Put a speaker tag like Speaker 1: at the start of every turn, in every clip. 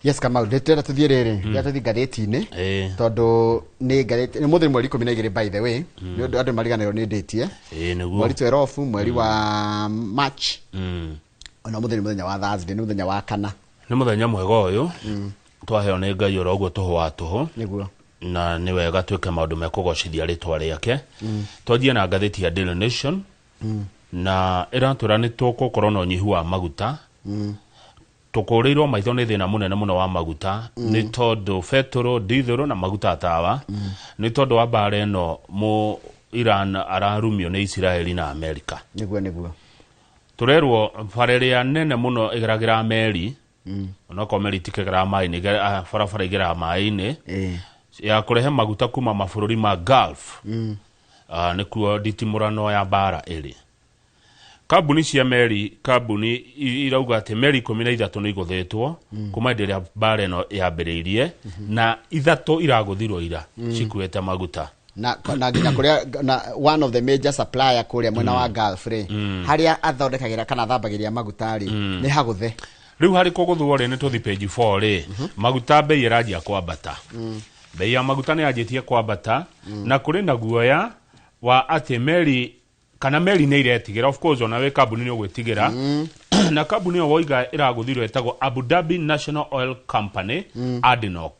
Speaker 1: Yes, Kamau, ndetera tuthiirere ya tuthi ngatheti-ini tondu ni ngatheti ni muthiri mweri 12 by the way ni undu andu mariganirwo ni date
Speaker 2: niguo
Speaker 1: mweri 12 mweri wa March ona muthiri muthenya wa Thursday ni muthenya wa kana
Speaker 2: ni muthenya mwega uyu twaheo ni Ngai ora uguo tuhu wa tuhu
Speaker 1: niguo
Speaker 2: na ni wega twike maundu mekugocithia ritwa riake twanjie na ngatheti ya Daily Nation na iratwira ni tugukorwo na unyihu wa maguta tukurirwo maitho ni thina munene muno wa maguta ni tondu petrol diesel na maguta tawa ni tondu wa bare no mu Iran ararumio ni Israeli na America
Speaker 1: niguo
Speaker 2: turerwo fareria nene muno igeragira meri no komeri tikegera mai ni farafara igera mai ni ya kurehe maguta kuma mabũrũri ma Gulf ni kuo ditimurano ya bara iri kambuni cia meri kambuni irauga ati meri 13 ni iguthetwo kuma nderia bara no yambiriirie na ithatu iraguthirwo ira cikuete maguta
Speaker 1: na nginya kuria na one of the major supplier kuria mwena wa Gulf haria athondekagira kana thambagiria maguta ri ni haguthe
Speaker 2: riu hari kuguthwo ri ni tuthi page 4 ri maguta bei irajia kwambata bei ya maguta ni yajitie kwambata na kuri na guoya wa ati meri kana meri ni iretigira of course ona we kambuni ni ogwetigira na kambuni yo woiga iraguthirwo etagwo Abu Dhabi National Oil Company ADNOC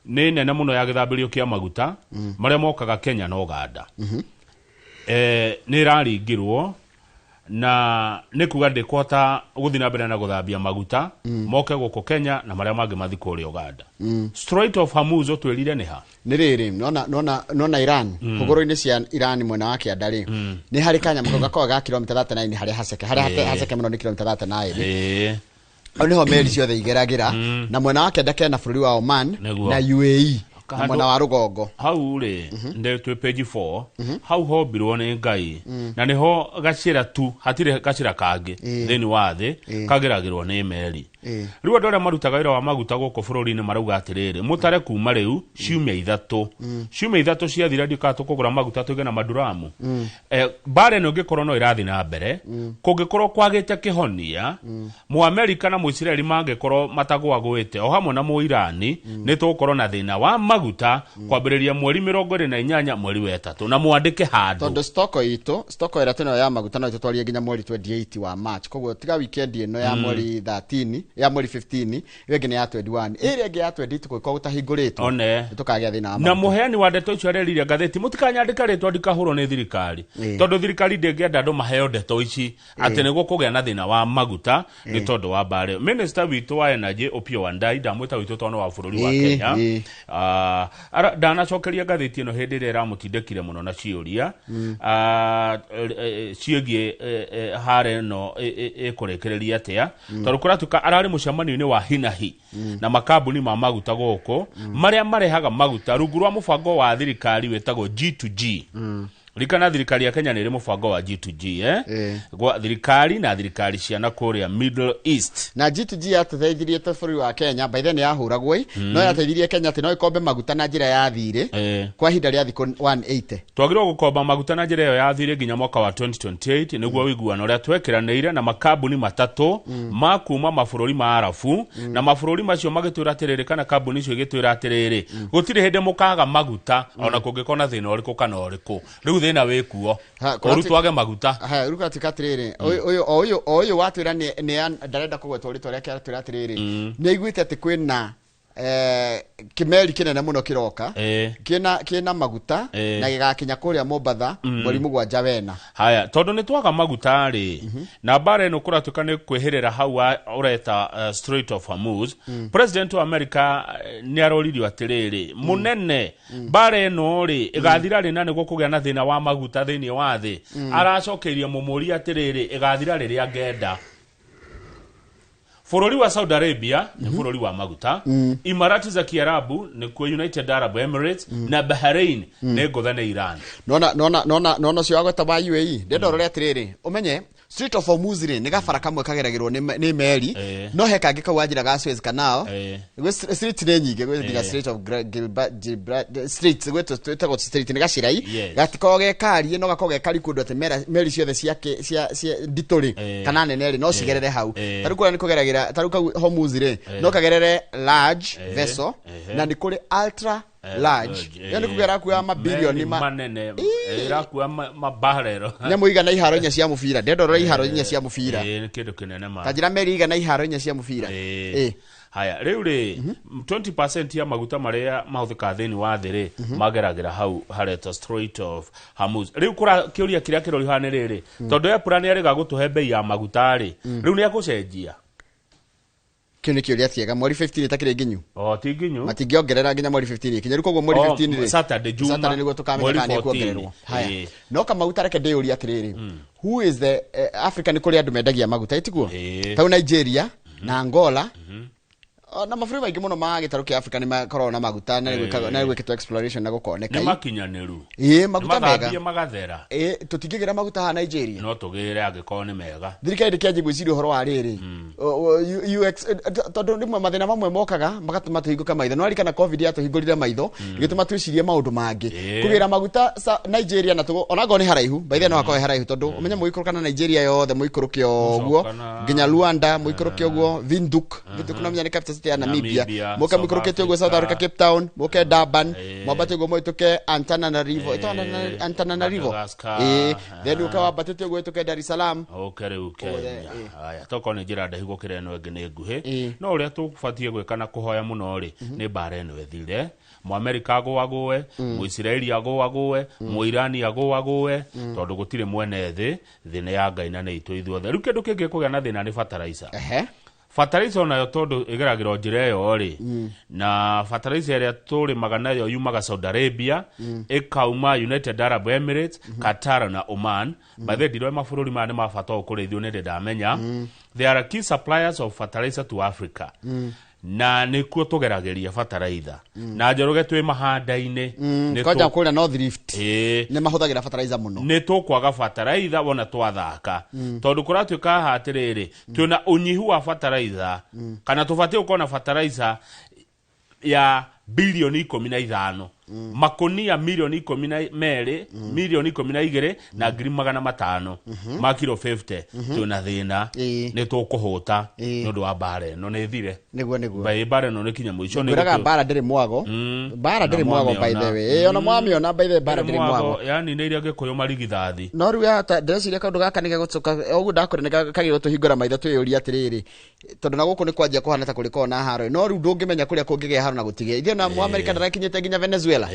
Speaker 2: ni nene muno ya githambirio kia maguta maria mokaga Kenya na Uganda ni raringirwo na ni kuga ndikota guthi na mbere na guthambia maguta moke guko Kenya na maria mangi mathi kuri Uganda Strait of Hormuz otwirire ni ha
Speaker 1: ni riri nona Iran kugoro-ini cia Iran mwena wa kiandari ni hari kanya mukoga kwa kilomita 39 hari haseke muno ni kilomita 39 niho meri ciothe igeragira na mwena wa kiandake na bururi wa Oman na UAE na mwena wa rugongo
Speaker 2: hau ri nde twe page 4 hau hombirwo ni Ngai na niho gacira tu hatire gacira kangi thini wa thi kageragirwo ni meri riu andu aria marutaga wira wa maguta guko bururi-ini marauga atiriri mutare kuma riu ciumia ithatu ciathira ndikatu kugura maguta tuge na maduramu bare no ngikorwo no irathi na mbere kungikorwo kwagite kihonia mu America na mu Israeli mangikorwo matagwagwite o hamwe na mu Irani ni tugukorwo na thina wa maguta kwambiriria mweri 28 mweri wa 3 na mwandike handu
Speaker 1: tondu stoko ira teno ya maguta no tutwarie nginya mweri 28 wa March koguo tiga weekend ino ya mweri 13 ya mweri 15 wege ni ya 21 ire ngi ya 20 tuko gutahinguritwo tukagia thina
Speaker 2: na muheani wa ndeto icio areriria ngatheti mutikanyandika ritwa ndikahurwo ni thirikari tondu thirikari ndingienda andu maheo ndeto ici ati niguo kugia na thina wa maguta ni tondu wa bare minister witu wa energy Opiyo Wandayi ndamwita witu tono wa bururi wa Kenya ndanacokeria ngatheti ino hindi ira iramutindekire muno na ciuria ciegie hare no ikurekereria atia tondu kuratuka arari mucemanio-ini wa hinahi na makambuni ma maguta goko maria marehaga maguta rungu rwa mubango wa thirikari wetagwo G2G Rikana thirikari ya Kenya nire mubango wa G2G gwa thirikari na thirikari cia na Korea Middle East
Speaker 1: na G2G yateithirie bururi wa Kenya by then yahuragwo no yateithirie Kenya ati no ikombe maguta na njira ya thire kwa hinda ria thiko 180
Speaker 2: twagirwo gukomba maguta na njira ya thire nginya mwaka wa 2028 niguo wiguano ria twekiranire na makambuni matatu makuma mabururi ma Arabu na mabururi macio magitwira atiriri kana kambuni icio igitwira atiriri gutire hinde mukaga maguta ona kungikona thina uriku kana uriku riu thina wikuo urutwage maguta
Speaker 1: ruka tikatiriri oyo watwira ni ndarenda kugwetwo ritwa ria kiatwira atiriri ni igwite ati kwina kimeri kinene muno kiroka kina maguta na gigakinya kuria Mombatha mweri mugwanja wena
Speaker 2: haya tondu ni twaga maguta ri na bare no kuratuka ni kwihirira hau ureta Strait of Hormuz president wa America ni aroririo atiriri munene bare no ri igathira ri na niguo kugia na thina wa maguta thini wa thi aracokeirie mumuri atiriri igathira ri ria ngenda Bururi wa Saudi Arabia ni bururi wa maguta Imarati za Kiarabu ni kwa United Arab Emirates na Bahrain ni ngothane Iran
Speaker 1: nona cio agweta ba UAE ndendo rore atiriri umenye Strait of Hormuz nĩ gabara kamwe kageragĩrwo nĩ meri no he kangĩ kau anjĩra ga Suez Canal street nĩ nyingĩ gwĩthiga Strait of Streets gwĩtagwo street nĩ gacirai gatikorwo gekarie no gakorwo gekariku ũndũ atĩ meri ciothe cia nditũrĩ kana nene rĩ no cigerere hau tarĩu kũrĩa nĩ kũgeragĩra tarĩu kau Hormuz rĩ no kagerere large vessel na nĩ kũrĩ ultra large yani kugera kuya mabilioni
Speaker 2: manene irakuwa mabarero
Speaker 1: nyamũ igana iharo inya cia mũbira ndendorora iharo inya cia mũbira
Speaker 2: nĩ kĩndũ kĩnene ma
Speaker 1: tajira meri igana iharo inya cia mũbira
Speaker 2: haya rĩu rĩ 20% ya maguta marĩa mahũthĩka thĩinĩ wa thĩ rĩ mageragĩra hau hareta Strait of Hormuz rĩu kĩũria kĩrĩa kĩrori haha nĩ rĩrĩ tondũ Apple nĩ arĩga gũtũhe bei ya maguta rĩ rĩu nĩ agũcenjia
Speaker 1: kĩnĩ kĩũria kĩega mweri 15 takĩrĩ nginyu
Speaker 2: ti nginyu
Speaker 1: matingĩongerera nginya mweri 15 kinya rĩu mweri 15 rĩ
Speaker 2: Saturday
Speaker 1: nĩguo tũkamenya nĩ kuongererwo haya no maguta reke ndĩũria atĩrĩrĩ who is the Africa nĩ kũrĩ andũ mendagia maguta itiguo tau Nigeria na Angola na mabũrũri maingĩ mũno ma gĩtarũ kĩa Africa nĩ makoragwo na maguta na gwĩkĩtwo exploration na gũkoneka
Speaker 2: nĩ makinyanĩru
Speaker 1: maguta mega
Speaker 2: magathera
Speaker 1: tũtingĩgĩra maguta ha Nigeria
Speaker 2: no tũgĩre angĩkorwo nĩ mega
Speaker 1: thirikari ndĩkĩanjia gwĩciria ũhoro wa rĩrĩ tondũ rĩmwe mathĩna mamwe mokaga magatũma tũhingũke maitho no arikana covid yatũhingũrire maitho igĩtũma twĩcirie maũndũ mangĩ kũgĩra maguta Nigeria na onago nĩ haraihu baithe no hakorwo haraihu tondũ ũmenye mũikũrũka na Nigeria yothe mũikũrũke ũguo nginya Luanda mũikũrũke ũguo Windhoek no menya nĩ capital ya Namibia moka mũikũrũkĩte ũguo South Africa Cape Town moke Durban mwambatĩ ũguo mũhĩtũke Antananarivo then ũkawambatĩte ũguo mũhĩtũke Dar es Salaam
Speaker 2: rĩu Kenya haya toko nĩ njĩra ndahi gũkĩra ĩno ĩngĩ nĩ nguhĩ no ũrĩa tũbatie gwĩka na kũhoya mũno rĩ nĩ mbara ĩno ĩthire Mũamerika agũagũe Mũisiraeli agũagũe Mũirani agũagũe tondũ gũtirĩ mwene thĩ nĩ ya Ngai na nĩ itũ ithuothe rĩu kĩndũ kĩngĩ kũgĩa na thĩna nĩ fertilizer fertilizer nayo tondũ ĩgeragĩrwo njĩra ĩyo rĩ na fertilizer ĩrĩa tũrĩmaga nayo yumaga Saudi Arabia ĩkauma United Arab Emirates Qatar na Oman bathe ndiroi mabũrũri maya nĩ mabata kũrĩithio nĩ ndamenya they are key suppliers of fertilizer to Africa na nĩkuo tũgeragĩria fertilizer na njoroge twĩ mahanda-inĩ
Speaker 1: nĩ koja kũrĩa North Rift nĩ mahũthagĩra fertilizer mũno
Speaker 2: nĩ tũkwaga fertilizer wona twathaka tondũ kũratuĩka hatirĩrĩ twĩna ũnyihu wa fertilizer kana tũbatie gũkorwo na fertilizer ya bilioni 15 makonia milioni 12 milioni 12 na ngiri 500 ma kilo 50 twina thina nĩ tũkũhũta nĩ ũndũ wa mbara ĩno nĩ thire nĩguo mbara ĩno nĩ kinya mũico nĩ
Speaker 1: ngũraga mbara ndĩrĩ mwago mbara ndĩrĩ mwago by the way ona mwamiona by the way mbara ndĩrĩ mwago
Speaker 2: yani nĩ iria gĩkũyũ marigithathi
Speaker 1: no rĩu hata ndĩreciria kaũndũ gaka nĩ gagũcoka ũguo ndakore nĩ kagĩrwo tũhingũra maitho twĩyũria atĩrĩrĩ tondũ na gũkũ nĩ kwanjia kũhana ta kũrĩkorwo na haro no rĩu ndũngĩmenya kũrĩa kũngĩgĩa haro na gũtigĩa ithe na Mũamerika ndarakinyĩte nginya Venezuela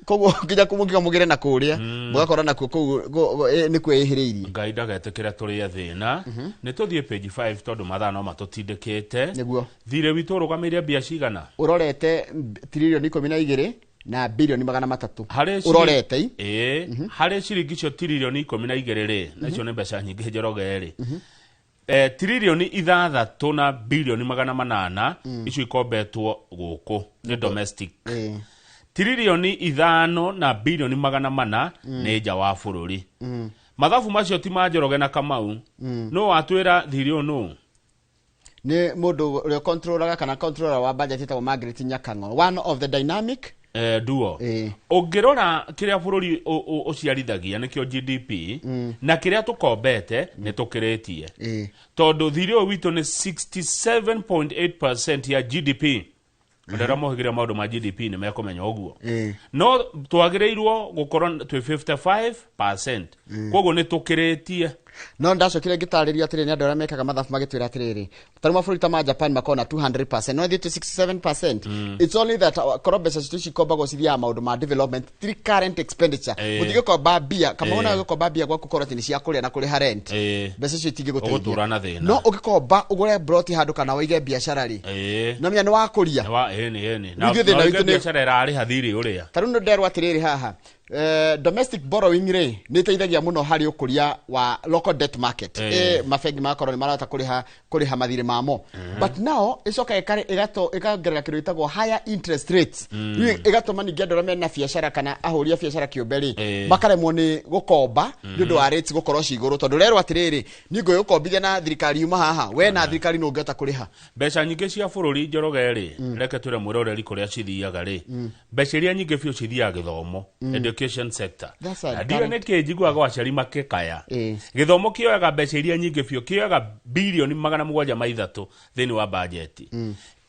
Speaker 1: koguo nginya kũmũkiga mũgire na kũrĩa mũgakora nakuo kũu nĩ kwĩhĩrĩirie
Speaker 2: Ngai ndagetĩkĩra tũrĩa thĩna nĩ tũthiĩ page 5 tondũ mathaa no matũtindĩkĩte
Speaker 1: nĩguo
Speaker 2: thirĩ witũ ũrũgamĩrĩire mbia cigana
Speaker 1: ũrorete tiririoni 12 na bilioni 300 ũrorete
Speaker 2: harĩ ciringi cio tiririoni 12 rĩ nacio nĩ mbeca nyingĩ njoroge rĩ tiririoni 6 na bilioni 800 icio ikombetwo gũkũ nĩ domestic tiririoni 5 na bilioni 400 nĩ nja wa bũrũri mathabu macio ti manjoroge na Kamau no watwĩra thirĩ ũyũ
Speaker 1: nĩ mũndũ ũrĩa controller kana controller wa budget ĩtagwo Margaret Nyakango one of the dynamic
Speaker 2: duo ũngĩrora kĩrĩa bũrũri ũciarithagia nĩkĩo GDP na kĩrĩa tũkombete nĩ tũkĩrĩtie tondũ thirĩ ũyũ witũ nĩ 67.8% ya GDP ndĩra mohĩgĩra maũndũ ma GDP nĩ mekũmenya ũguo no twagĩrĩirwo gũkorwo twĩ 55% koguo nĩ tũkĩrĩtie
Speaker 1: no ndacokire ngĩtarĩria atĩrĩ nĩ andũ arĩa mekaga mathabu magĩtwĩra atĩrĩrĩ tarĩ mabũrũri ta ma Japan makona 200% no thĩ 67% it's only that korwo mbeca citũ cikombagwo cithiaga maũndũ ma development three current expenditure ũtingĩkomba mbia kama ona ũgĩkomba mbia gwaku korwo atĩ nĩ cia kũrĩa na kũrĩha rent mbeca icio itingĩgũteithia no ũgĩkomba ũgũre broti handũ kana waige biacara rĩ no menya nĩ wakũria
Speaker 2: na biacara ĩrarĩha thirĩ ũrĩa
Speaker 1: tarĩ no nderwo atĩrĩrĩ haha domestic borrowing re niteithagia muno hari ukuria wa local debt market mafengi makoro ni marata kuriha mathire mamo but now icoka ikagerera kindu itagwo higher interest rates igatuma ningi andũ mena biacara kana ahũria biacara kĩũmbe makaremwo ni gukomba ni ũndũ wa rates gukorwo cigũrũ tondu rero atiriri ni ngũkombithia na thirikari yuma haha we na thirikari no ngeta kuriha
Speaker 2: mbeca nyingĩ cia bũrũri Njoroge rĩ reke twĩre mwĩroreri kũrĩa cithiaga rĩ mbeca iria nyingĩ biũ cithiaga gĩthomo education sector na ndio nĩ kĩnjiguaga aciari makĩkaya gĩthomo kĩoyaga mbeca iria nyingĩ biũ kĩoyaga bilioni 703 thĩinĩ wa budget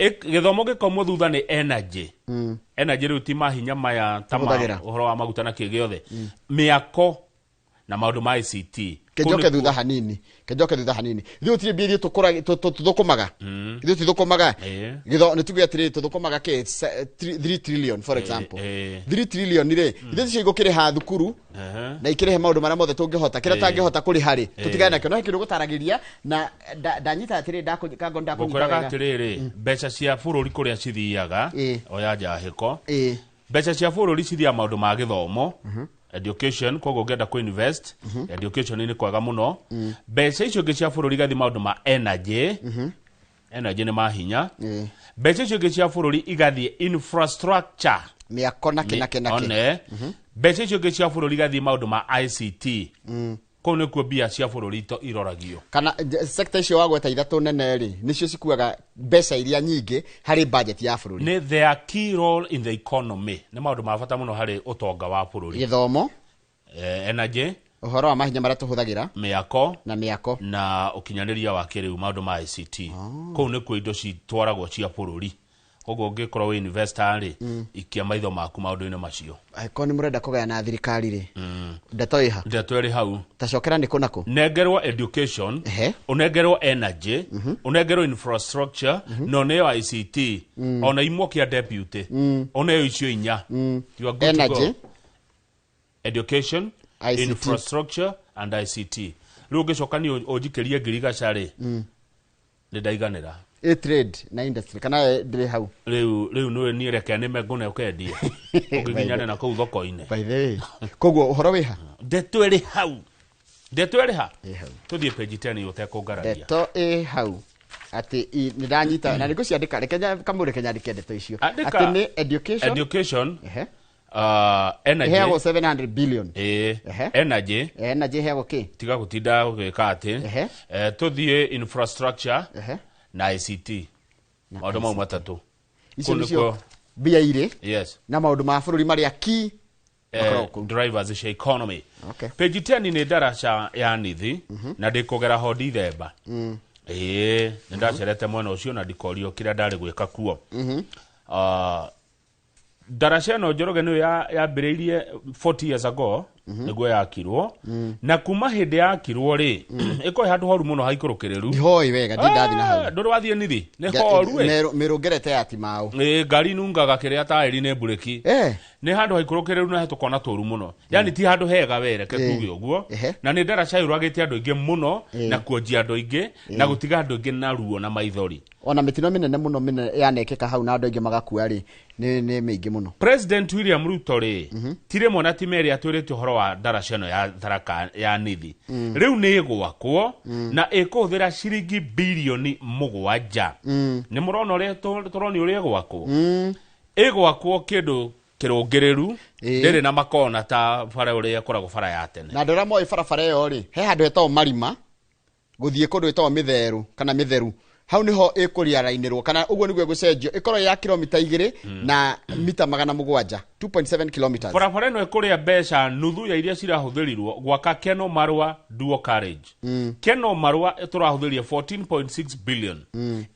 Speaker 2: gĩthomo gĩkomwo thutha nĩ energy rĩu ti mahinya maya tama ũhoro wa maguta na kĩgĩothe mĩako na maũndũ ma ICT
Speaker 1: kejoke thutha hanini ithu tire bia tuthukumaga ithu tuthukumaga githo ni tuge atire tuthukumaga ke 3 trillion for example 3 trillion ire ithu cigo kire ha thukuru na ikire maundu mara mothe tungihota kira tangihota kuri hari tutigane nakyo no kindu gutaragiria na ndanyita atire ndakango
Speaker 2: ndakunyita atiriri mbeca cia bũrũri kuria cithiaga oya njahiko mbeca cia bũrũri cithia maundu ma githomo education kogo ngenda ku invest education ni kwaga muno mbeca icio ngi cia bũrũri gathi maundu ma energy ni mahinya mbeca icio ngi cia bũrũri igathi infrastructure
Speaker 1: miako na kinake
Speaker 2: mbeca icio ngi cia bũrũri gathi maundu ma ICT kone kuo bia cia bũrũri to iroragio
Speaker 1: kana sector icio wagweta ithatũ nene ri nicio cikuaga mbeca iria nyingĩ hari budget ya bũrũri
Speaker 2: ne their key role in the economy ne maundu ma bata muno hari utonga wa bũrũri
Speaker 1: gĩthomo
Speaker 2: energy
Speaker 1: uhoro wa mahinya maria tuhuthagira
Speaker 2: miako na ukinyaniria wa kiriu maundu ma ICT kou ne kuo indo citwaragwo cia bũrũri kogo ngikorwo investor ri ikia maitho maku maundu-ini macio
Speaker 1: ko ni murenda kugaya na thirikari ri ndeto
Speaker 2: iri hau
Speaker 1: tacokera ndiko nako
Speaker 2: nengerwo education unengerwo energy unengerwo infrastructure no neyo ICT ona imwo kia deputy oneyo icio inya you are good energy to go. Education ICT. Infrastructure and ICT riu ngicokani ujikerie ngirigacari ndaiganira
Speaker 1: trade na industry kana ndire hau
Speaker 2: riu no ni reke ni megune ukendie ukiginyane na kou thoko-ini
Speaker 1: by the way koguo uhoro wiha
Speaker 2: ndeto iri ha tuthie page 10 utekungararia
Speaker 1: ndeto hau ati ni ndanyita na niguciandika reke kamure kenya ndeto icio ati ni
Speaker 2: education energy
Speaker 1: heago 700 billion
Speaker 2: energy
Speaker 1: heago ki
Speaker 2: tiga gutinda ugika ati tuthie infrastructure na ICT maundu mau matatu
Speaker 1: icio nicio bia ire
Speaker 2: yes
Speaker 1: na maundu ma bũrũri maria key
Speaker 2: drivers cia economy page 10 ni ndaraca ya nithi na ndikugera ho Dithemba ni ndacerete mwena ucio na ndikorio kira ndari gwika kuo ndaraca no Njoroge no yambĩrĩirie 40 years ago niguo yakirwo na kuma hindi yakirwo ri ikoe handu horu muno haikũrũkĩrĩru
Speaker 1: ndihoi wega ndathi na hau
Speaker 2: ndũrĩ wathie nithi nĩ horu
Speaker 1: mĩrũngerete ya timau
Speaker 2: ngari nungaga kĩrĩa taĩri nĩ mbureki nĩ handu haikũrũkĩrĩru na hetukona tũru muno yani ti handu hega were ketuge ũguo na nĩ ndaraca yũragĩte andũ aingĩ muno na kuonjia andũ aingĩ na gũtiga andũ aingĩ na ruo na maithori
Speaker 1: ona mitino minene muno yanekeka hau na andũ aingĩ magakua ri nĩ mĩingĩ muno
Speaker 2: President William Ruto ri tire mona timeri atwĩrĩte ũhoro wa ndaraca ĩno ya Tharaka ya nithi riu nĩ gwakwo na ĩkũhũthĩra ciringi bilioni 7 nĩ mũrona ũrĩa tũroni ũrĩa gwakwo ĩgwakwo kĩndũ kĩrũngĩrĩru ndĩrĩ na makona ta bara ũrĩa koragwo bara ya tene
Speaker 1: na ndora moĩ barabara ĩyo ri he handũ hetagwo marima gũthiĩ kũndũ hetagwo mĩtheru kana mĩtheru hau niho ĩkũriarainĩrwo kana ũguo nĩguo gũcenjio ĩkorwo ya kilomita 2 na mita 700 2.7 kilometers
Speaker 2: barabara ĩno ĩkũrĩa mbeca nuthu ya iria cirahũthĩrirwo gwaka Keno Marua dual carriage Keno Marua tũrahũthĩria 14.6 billion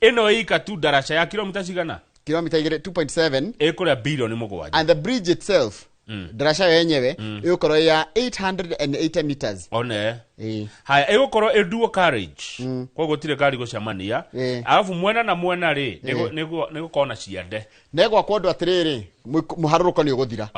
Speaker 2: ĩno ĩika tu ndaraca ya kilomita cigana
Speaker 1: kilomita 2.7
Speaker 2: ĩkũrĩa bilioni 7
Speaker 1: and the bridge itself ndaraca yenyewe ĩgũkorwo ya 880 meters
Speaker 2: one haya ĩgũkorwo dual carriage koguo tire gari gũcemania alafu mwena na mwena ri nĩgũkorwo na ciande
Speaker 1: negwakwo andũ atirĩrĩ mũharũrũko nĩ ũgũthira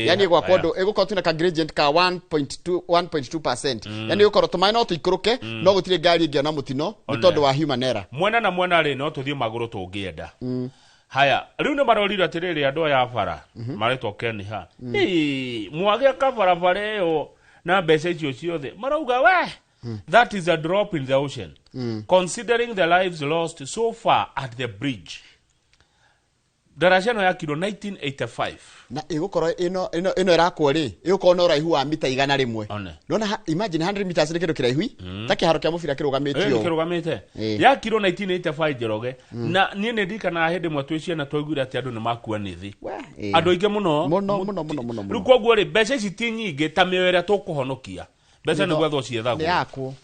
Speaker 1: yani gwakwo andũ ĩgũkorwo tuna ka gradient ka 1.2% yani ĩgũkorwo tũmaĩ no tũikũrũke no gũtirĩ ngari ĩngĩona mũtino nĩ tondũ wa human error
Speaker 2: mwena na mwena ri no tũthiĩ magũrũ tũngĩenda haya riu ne marorira atiriri andu ya bara maretwo Kenya mwage kabara bareo na mbeca icio ciothe marauga we that is a drop in the ocean considering the lives lost so far at the bridge. Daraja no yakirwo 1985
Speaker 1: na igukorwo ino irakwo ri igukorwo no raihu wa mita 100 nona imagine 100 meters ni kindu kiraihu ta kiharo kia mubira kirugamite yakirwo 1985 Njoroge na nie ne ndikana hindi mwe twiciana na twagwira ati andu ni makua nithi andu inge muno riu koguo ri mbeca ici ti nyingi ta mioyo tukuhonokia mbeca ni gwethwo ciethagwo ni yakwo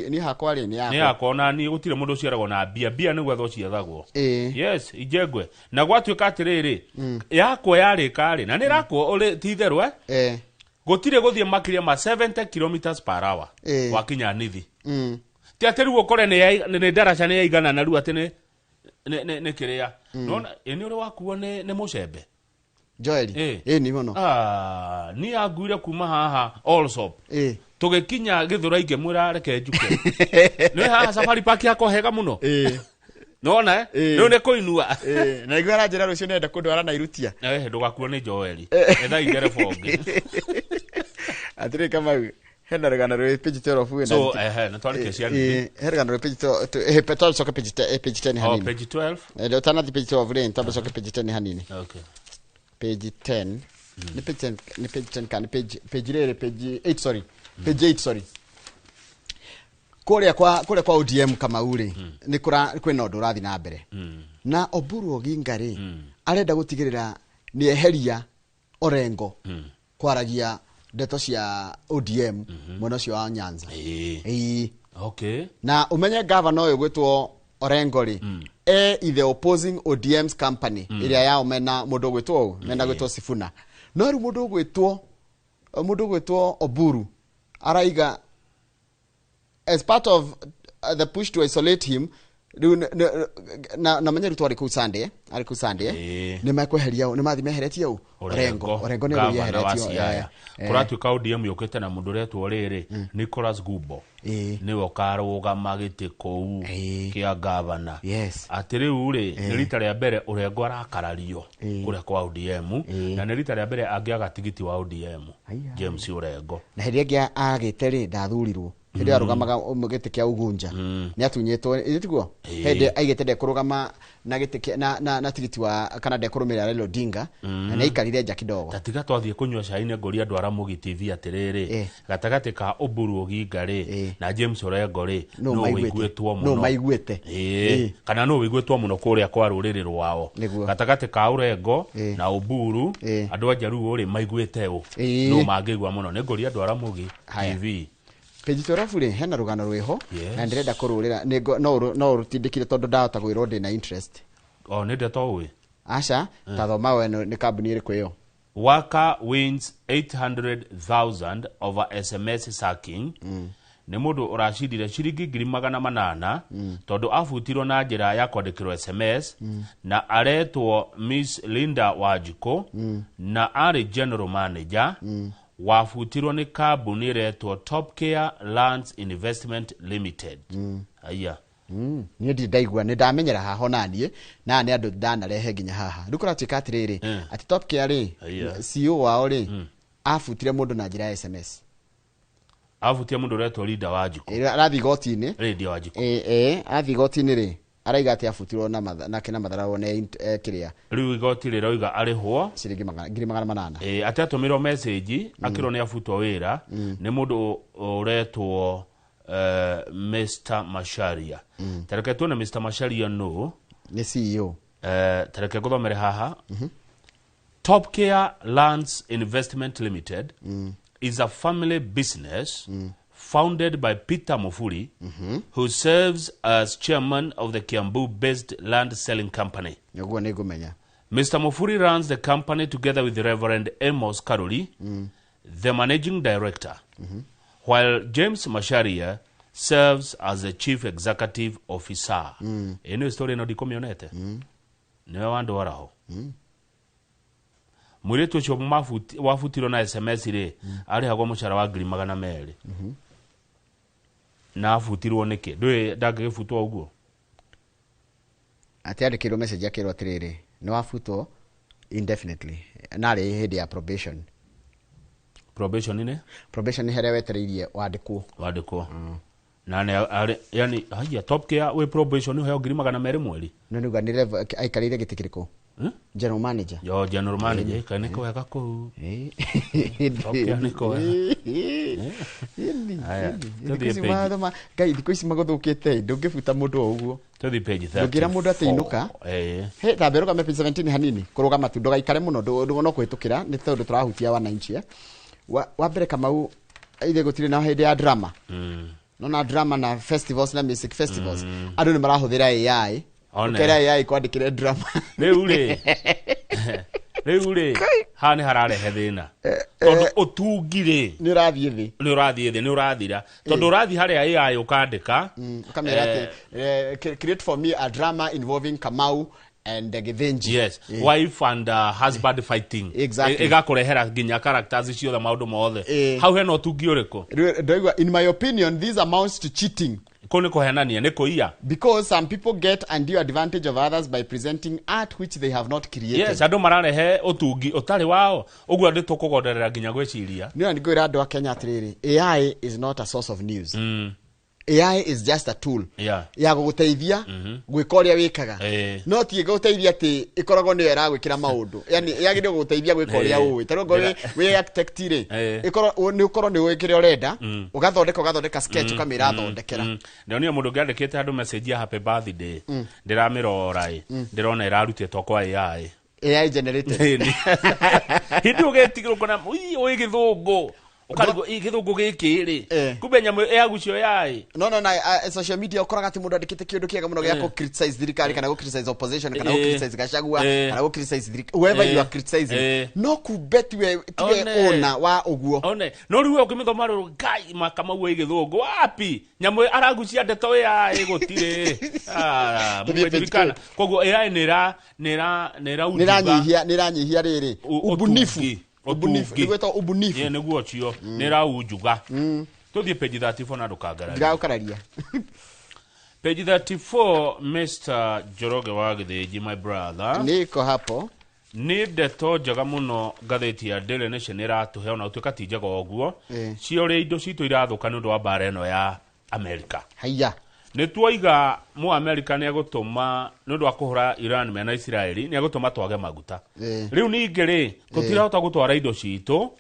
Speaker 1: ni hakwa ri ni
Speaker 2: yakwo na ni gutire mundu ciaragwo na bia ni gwethwo ciethagwo yes ijengwe na gwatuika atiriri yakwo yarika ri na ni rakwo uri titherwe gutire guthie makiria ma 70 km/h wakinya nithi ti atiru ukore ni daraca ni yaigana na ru ati ni kiria nona ni uri wakuo ni mucembe
Speaker 1: Joel ni mono
Speaker 2: ni aguire kuma haha Allsop tugikinya githura inge mwira reke njuke ni haha safari park yako hega muno nona no ne koinua
Speaker 1: na igwara njira rucio nenda kundwara na irutia
Speaker 2: ndugakuo ni Joel etha igere fonge
Speaker 1: atire kama hena regana rwe page 12 na
Speaker 2: so na twalike ciani
Speaker 1: regana rwe page 12 petrol soka page 10 hanini
Speaker 2: page 12
Speaker 1: ndio tana page 12 len tabla soka page 10 hanini
Speaker 2: okay
Speaker 1: page 10 ni page 10 kan page 8 sorry page 8 sorry kule kwa ODM kama ule ni kwina undu urathi na mbere na Oburu Ogingari arenda gutigirira ni eheria Orengo kwaragia ndeto cia ODM mwena cio wa Nyanza
Speaker 2: okay
Speaker 1: na umenye governor uyu gwitwo Orengo ri the opposing ODM's company iria yao mena mundu gwitwo mena gwitwo Sifuna no ru mundu gwitwo Oburu araiga as part of the push to isolate him na manya ruto ari ku Sunday ni makweheria ni mathi meheretie u Orengo ni yeheretio
Speaker 2: kuratuika ODM yukite na mundu retwo riri Nicholas Gubo ni wokaruga magiti kou kia governor atiriu ri ni rita ria mbere Orengo arakarario kuria kwa ODM na ni rita ria mbere angiaga tigiti wa ODM James Orengo
Speaker 1: na hedi angia agite ri ndathurirwo hedi arugamaga umugite kia ugunja ni atunyetwo itiguo hedi aigete de kurugama na gite na tigiti wa kana de kurumira Raila Odinga na ikarire nja kidogo
Speaker 2: tatiga twathie kunywa cai ne ngori andu aramugi TV atiriri gatagati ka Oburu Ogingari na James Orengo ri no wiguetwo muno
Speaker 1: no maiguete
Speaker 2: kana no wiguetwo muno kuria kwa ruriri rwao gatagati ka Orengo na Oburu andu ajaru ri maiguete u no magigwa muno ne ngori andu aramugi TV
Speaker 1: page 12 ri hena rugano rweho na ndirenda kururira no rutindikire tondu ndahota gwirwo ndi na interest
Speaker 2: ne ndeto we
Speaker 1: acha tathoma we ni kambuni iri kwiyo
Speaker 2: worker wins 800,000 over SMS sacking ni mundu urashidire shiringi 800,000 tondu afutirwo na njira ya kwandikirwo SMS na aretwo Miss Linda Wajiko na ari general manager wafutirwo ni kambuni retwo Top Care Lands Investment Limited aya
Speaker 1: ni ndaigua ni ndamenyera haho nanie na ni andu ndanarehe nginya haha rukora tikatiriri ati Top Care ri CEO wao ri afutire mundu na njira ya SMS
Speaker 2: afutia mundu retwo Linda Wajiko
Speaker 1: arathi gotini
Speaker 2: Linda Wajiko
Speaker 1: athi gotini ri araiga ati afutirwo na kina matharawo ne kiria
Speaker 2: riu igoti ri roiga arihwo
Speaker 1: ciringi 800,000
Speaker 2: ati atumirwo message akirwo ni afutwo wira ni mundu uretwo Mr. Masharia tareke tuone Mr. Masharia no
Speaker 1: ni CEO
Speaker 2: tareke guthomere haha Top Care Lands Investment Limited is a family business founded by Peter Mufuri, who serves as chairman of the Kiambu-based land selling company. Mr. Mufuri runs the company together with the Reverend Amos Karuri, the managing director, while James Masharia serves as the chief executive officer. Eno story no dikomionete. Niwe wandu waraho. Mwiretu cho wafutiro na SMS ire ari hago mushara wa 200,000 na afutirwo niki ndwe ndagifutwa uguo
Speaker 1: atiandikirwo message akirwo atiriri ni wafutwo indefinitely nari hindi ya probation ni here wetereirie wandikwo
Speaker 2: na yani haya top care we probation he ngiri 200 mweri
Speaker 1: no nuga ni level aikarire gitikiriko general manager
Speaker 2: general manager kana ko wega ko top care niko haya
Speaker 1: tuthi page gai thiko ici magothukite ndungibuta mundu uguo
Speaker 2: tuthi page 30
Speaker 1: ngira mundu atiinuka he tamberuka me page 17 hanini kurugama tu ndugaikare muno ndugono kwitukira ni tondu turahutia wananchi wa mbere Kamau ithe gutire na hindi ya drama na drama na festivals na music festivals andu ni marahuthira AI ukera AI kwandikire drama
Speaker 2: riu ri hani hararehe thina tondu utungire
Speaker 1: ni urathie thi
Speaker 2: ni urathira tondu urathi hari AI ukandika
Speaker 1: ukamera ati create for me a drama involving Kamau and the Githinji.
Speaker 2: Yes, wife and husband fighting.
Speaker 1: Exactly.
Speaker 2: Igakurehera nginya characters cio the maundu mothe. How heno tungi uriko?
Speaker 1: In my opinion, this amounts to cheating.
Speaker 2: Kone kohenania ne koia.
Speaker 1: Because some people get undue advantage of others by presenting art which they have not created.
Speaker 2: Yes, andu mararehe utungi utari wao. Uguo ndi tukugonderera nginya gwiciria.
Speaker 1: Niyo ni gwira andu a Kenya atiriri. AI is not a source of news. AI is just a tool ya guguteithia gwika uria wikaga no ti guguteithia ati ikoragwo ni era gwikira maundu yani yagire guguteithia gwika uria uwi tarongo we architect ri ikorwo ni wikire urenda ugathondeka sketch ukamira thondekera
Speaker 2: ndio mundu ngiandikite andu message ya happy birthday ndiramirora ndirona irarutitwo kwa AI
Speaker 1: generated
Speaker 2: hindi ugetigirwo kana ui githungu ukarigo igithungu gikiri kumbe nyamu yagucio yai
Speaker 1: no social media ukoraga ati mundu andikite kindu kiega muno gya criticize thirikari kana criticize opposition kana criticize Gachagua kana criticize whoever you are criticizing no kubeti we tiwe ona wa uguo
Speaker 2: no riwe ukimithoma ru ngai Makamau igithungu wapi nyamu aragucia ndeto yai gutire mwedirikana koguo AI
Speaker 1: niranyihia riri ubunifu ubunifu
Speaker 2: ye niguo cio nira ujuga tuthie page 34 na ndukangara
Speaker 1: ndiraukararia
Speaker 2: page 34 Mr. Njoroge wa Githinji my brother
Speaker 1: niko hapo
Speaker 2: ni ndeto njega muno ngatheti ya Daily Nation iratuhe ona utuika ti njega oguo cio ri indo citu irathuka ni undu wa bara eno ya America
Speaker 1: haya
Speaker 2: ni tuoiga mu America ni agutuma ni undu wa kuhura Iran mena Israeli ni agutuma twage maguta riu ningi ri tutirahota gutwara indo citu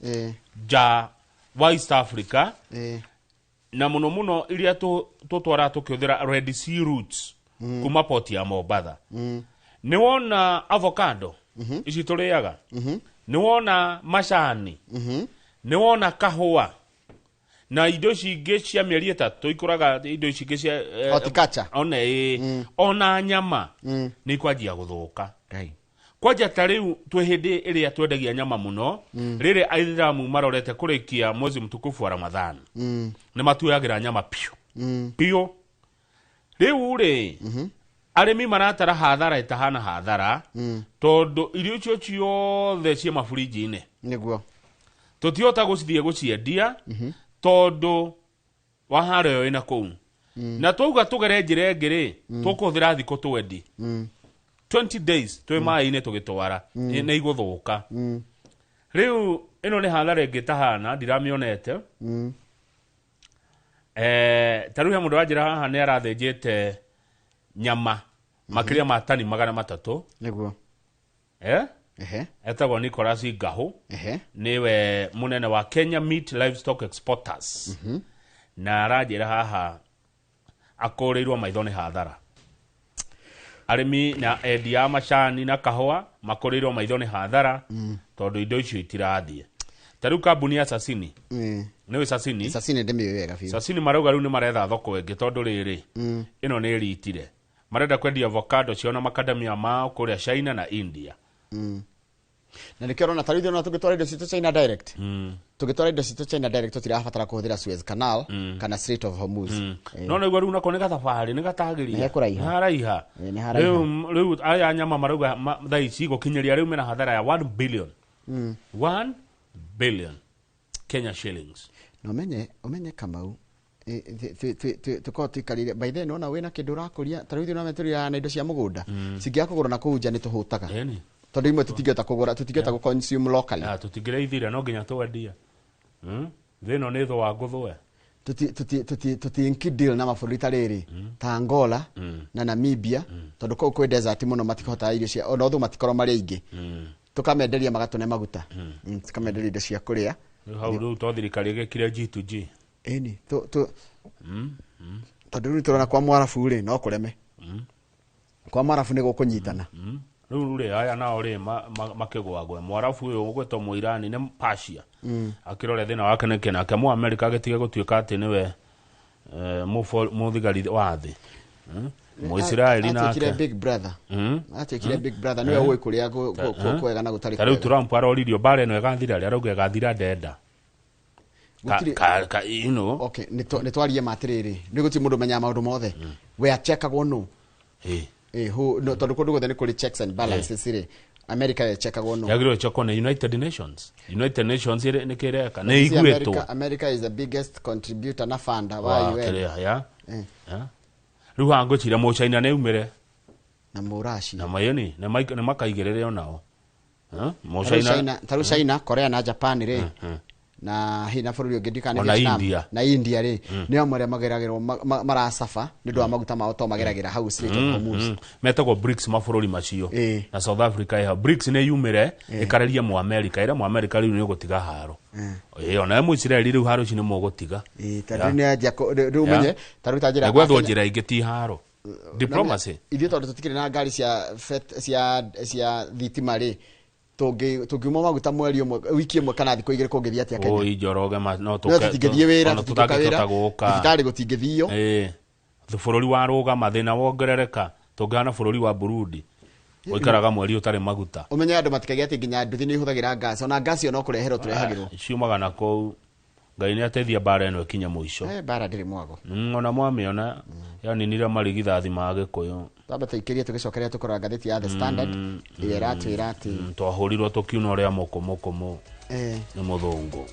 Speaker 2: ja wa East Africa na muno iria tutwara tukiuthira Red Sea routes kuma port ya Mombasa ni wona avocado ici turiaga ni wona macani ni wona kahua na indo cingi cia mieri 3 ikuraga indo cingi cia
Speaker 1: horticulture
Speaker 2: ona nyama ni kwanjia guthuka kwanja tariu twe hindi iria twendagia nyama muno riri Aithiramu marorete kurikia mwezi mtukufu wa Ramadhan ni matuagira nyama pio riu ri arimi maratara hathara itahana hathara tondu irio cio ciothe cia mafurinji-ini
Speaker 1: niguo
Speaker 2: tutiota gucithie guciendia tondu wa hareo ina kou na twauga tugere njire ngiri tukuthira thiko twendi 20 days twe mai-ini tugitwara na iguthuka riu ino ni hathara ingitahana ndiramionete taruhe mundu ajira haha ni arathenjete nyama makiria matani 300
Speaker 1: niguo
Speaker 2: etagwo Nicholas Ngahu niwe munene wa Kenya Meat Livestock Exporters na arajira haha akoreirwo maitho ni hathara arimi na endia macani na kahua makoreirwo maitho ni hathara tondu indo icio itirathie tariu kambuni ya Sasini niwe Sasini
Speaker 1: ndemi wega biu
Speaker 2: Sasini marauga riu ni maretha thoko ingi tondu riri ino ni ritire marenda kwendia avocado ciona makadamia mao kuria China na India
Speaker 1: na nikero na tarithi na tugitwara indo citu China direct tugitwara indo citu China direct tutirabatara kuhuthira Suez Canal kana Strait of Hormuz
Speaker 2: no na igwaru na koneka thabari ni gatagiria haraiha riu aya nyama marauga thaici gukinyeria riu mena hathara ya 1 billion 1 billion Kenya shillings
Speaker 1: no menye Kamau tukorwo tuikarire by then ona wina kindu urakuria tarithio na meturira na indo cia mugunda singia kugura na kuja ni tuhutaga tondu imwe tutingeta kugura tutingeta ku consume locally
Speaker 2: tutingireithira no nginya twendia thino ni tho wa nguthwe
Speaker 1: tuti deal na mabũrũri ta rĩrĩ ta Angola na Namibia tondu kũu kwĩ desert mũno matikahota irio cia ona othu matikorwo marĩ aingĩ tukamenderia magatune maguta tukamenderia indo cia kũrĩa
Speaker 2: hau rĩu to thirikari ĩgĩkire G2G
Speaker 1: eni tondu rĩu turona kwa Mwarabu rĩ no kũreme kwa Mwarabu nĩ gũkũnyitana
Speaker 2: rĩu rĩ aya nao rĩ makĩgwagwe Mwarabu ũyũ ũgwĩtwo Mũirani nĩ Persia akĩrore thĩna wake nĩkĩ nake Mũamerika agĩtige gũtuĩka atĩ nĩwe mũthigari wa thĩ Mũisiraeli nake
Speaker 1: atikire big brother atikire big brother niwe ũĩ kũrĩa kwega na gũtarĩ
Speaker 2: rĩu Trump aroririo bara ĩno ĩgathira rĩ arauga ĩgathira ndenda you know
Speaker 1: okay nĩ twarie matirĩrĩ nĩ gũtirĩ mũndũ menyaga maũndũ mothe we achekagwo no no tondu kundu gothe ni kuri checks and balances ire America yechekagwo no
Speaker 2: yagiro cheko na United Nations ni kireka ne igweto
Speaker 1: America is the biggest contributor na funda wa UN
Speaker 2: ya ruhango chira mo China ne umire
Speaker 1: na Murashi
Speaker 2: na mayeni ne makaigerere onao
Speaker 1: mo China taru China Korea na Japan re na hina bũrũri ũngĩ ndikane
Speaker 2: Vietnam
Speaker 1: na India rĩ nĩ amwe mageragĩrwo marasafa nĩ ndwa maguta mao to mageragĩra hau Strait of Hormuz
Speaker 2: metagwo BRICS mabũrũri macio na South Africa ya BRICS nĩ yumire ĩkareria mu America ĩra mu America rĩu nĩ gũtiga haro ona mu Israel rĩu haro cine mũgũtiga
Speaker 1: tondũ nĩ anja rĩu menye tarũ ta njĩra
Speaker 2: gwethwo njĩra ingĩ ti haro diplomacy
Speaker 1: ithuĩ tondũ tũtikĩrĩ na ngari cia thitima rĩ tungiuma maguta mweri umwe wiki imwe kana thikũ igĩrĩ kũngĩthia atĩa Kenya
Speaker 2: njoroge no
Speaker 1: tũtingĩthiĩ wĩra thibitarĩ gũtingĩthio
Speaker 2: bũrũri wa rũga mathĩna wongerereka tũngĩhana bũrũri wa Burundi ũikaraga mweri ũtarĩ maguta
Speaker 1: ũmenye andũ matikagĩa atĩ nginya nduthi nĩ ihũthagĩra gas ona gas yo no kũreherwo tũrehagĩrwo
Speaker 2: ciumaga na kũu Ngai nĩ ateithia bara ĩno ĩkinye mũico
Speaker 1: bara ndĩrĩ mwago
Speaker 2: ona mwamĩona yaninire marigithathi ma Gĩkũyũ
Speaker 1: twamba tũikĩrie tũgĩcokeria tũkora ngathĩti ya The Standard ĩratwĩra atĩ
Speaker 2: twahũrirwo tũkiuna ũrĩa mũkũmũ nĩ mũthũngũ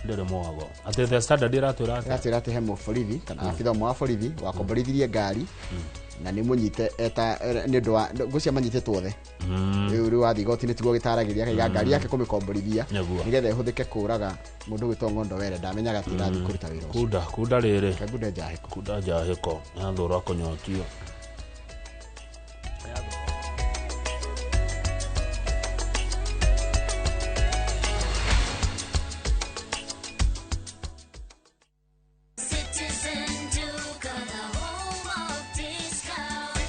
Speaker 2: ndĩrĩ mwago atĩ The Standard ĩratwĩra
Speaker 1: atĩ he mũborithi kana abitha ũmwe wa borithi wakomborithirie ngari na nĩ mũnyite eta nĩ ũndũ wa ngũcia manyitĩtwo othe rĩu wathiĩ igoti-inĩ tiguo gĩtaragĩria kaiga ngari yake kũmĩkomborithia nĩgetha ĩhũthĩke kũraga mũndũ gwĩtwo Ng'ondo Were ndamenyaga atĩ irathiĩ kũruta wĩra
Speaker 2: ũcio kunda rĩrĩ
Speaker 1: kunda
Speaker 2: njahĩko yathũra kũnyotio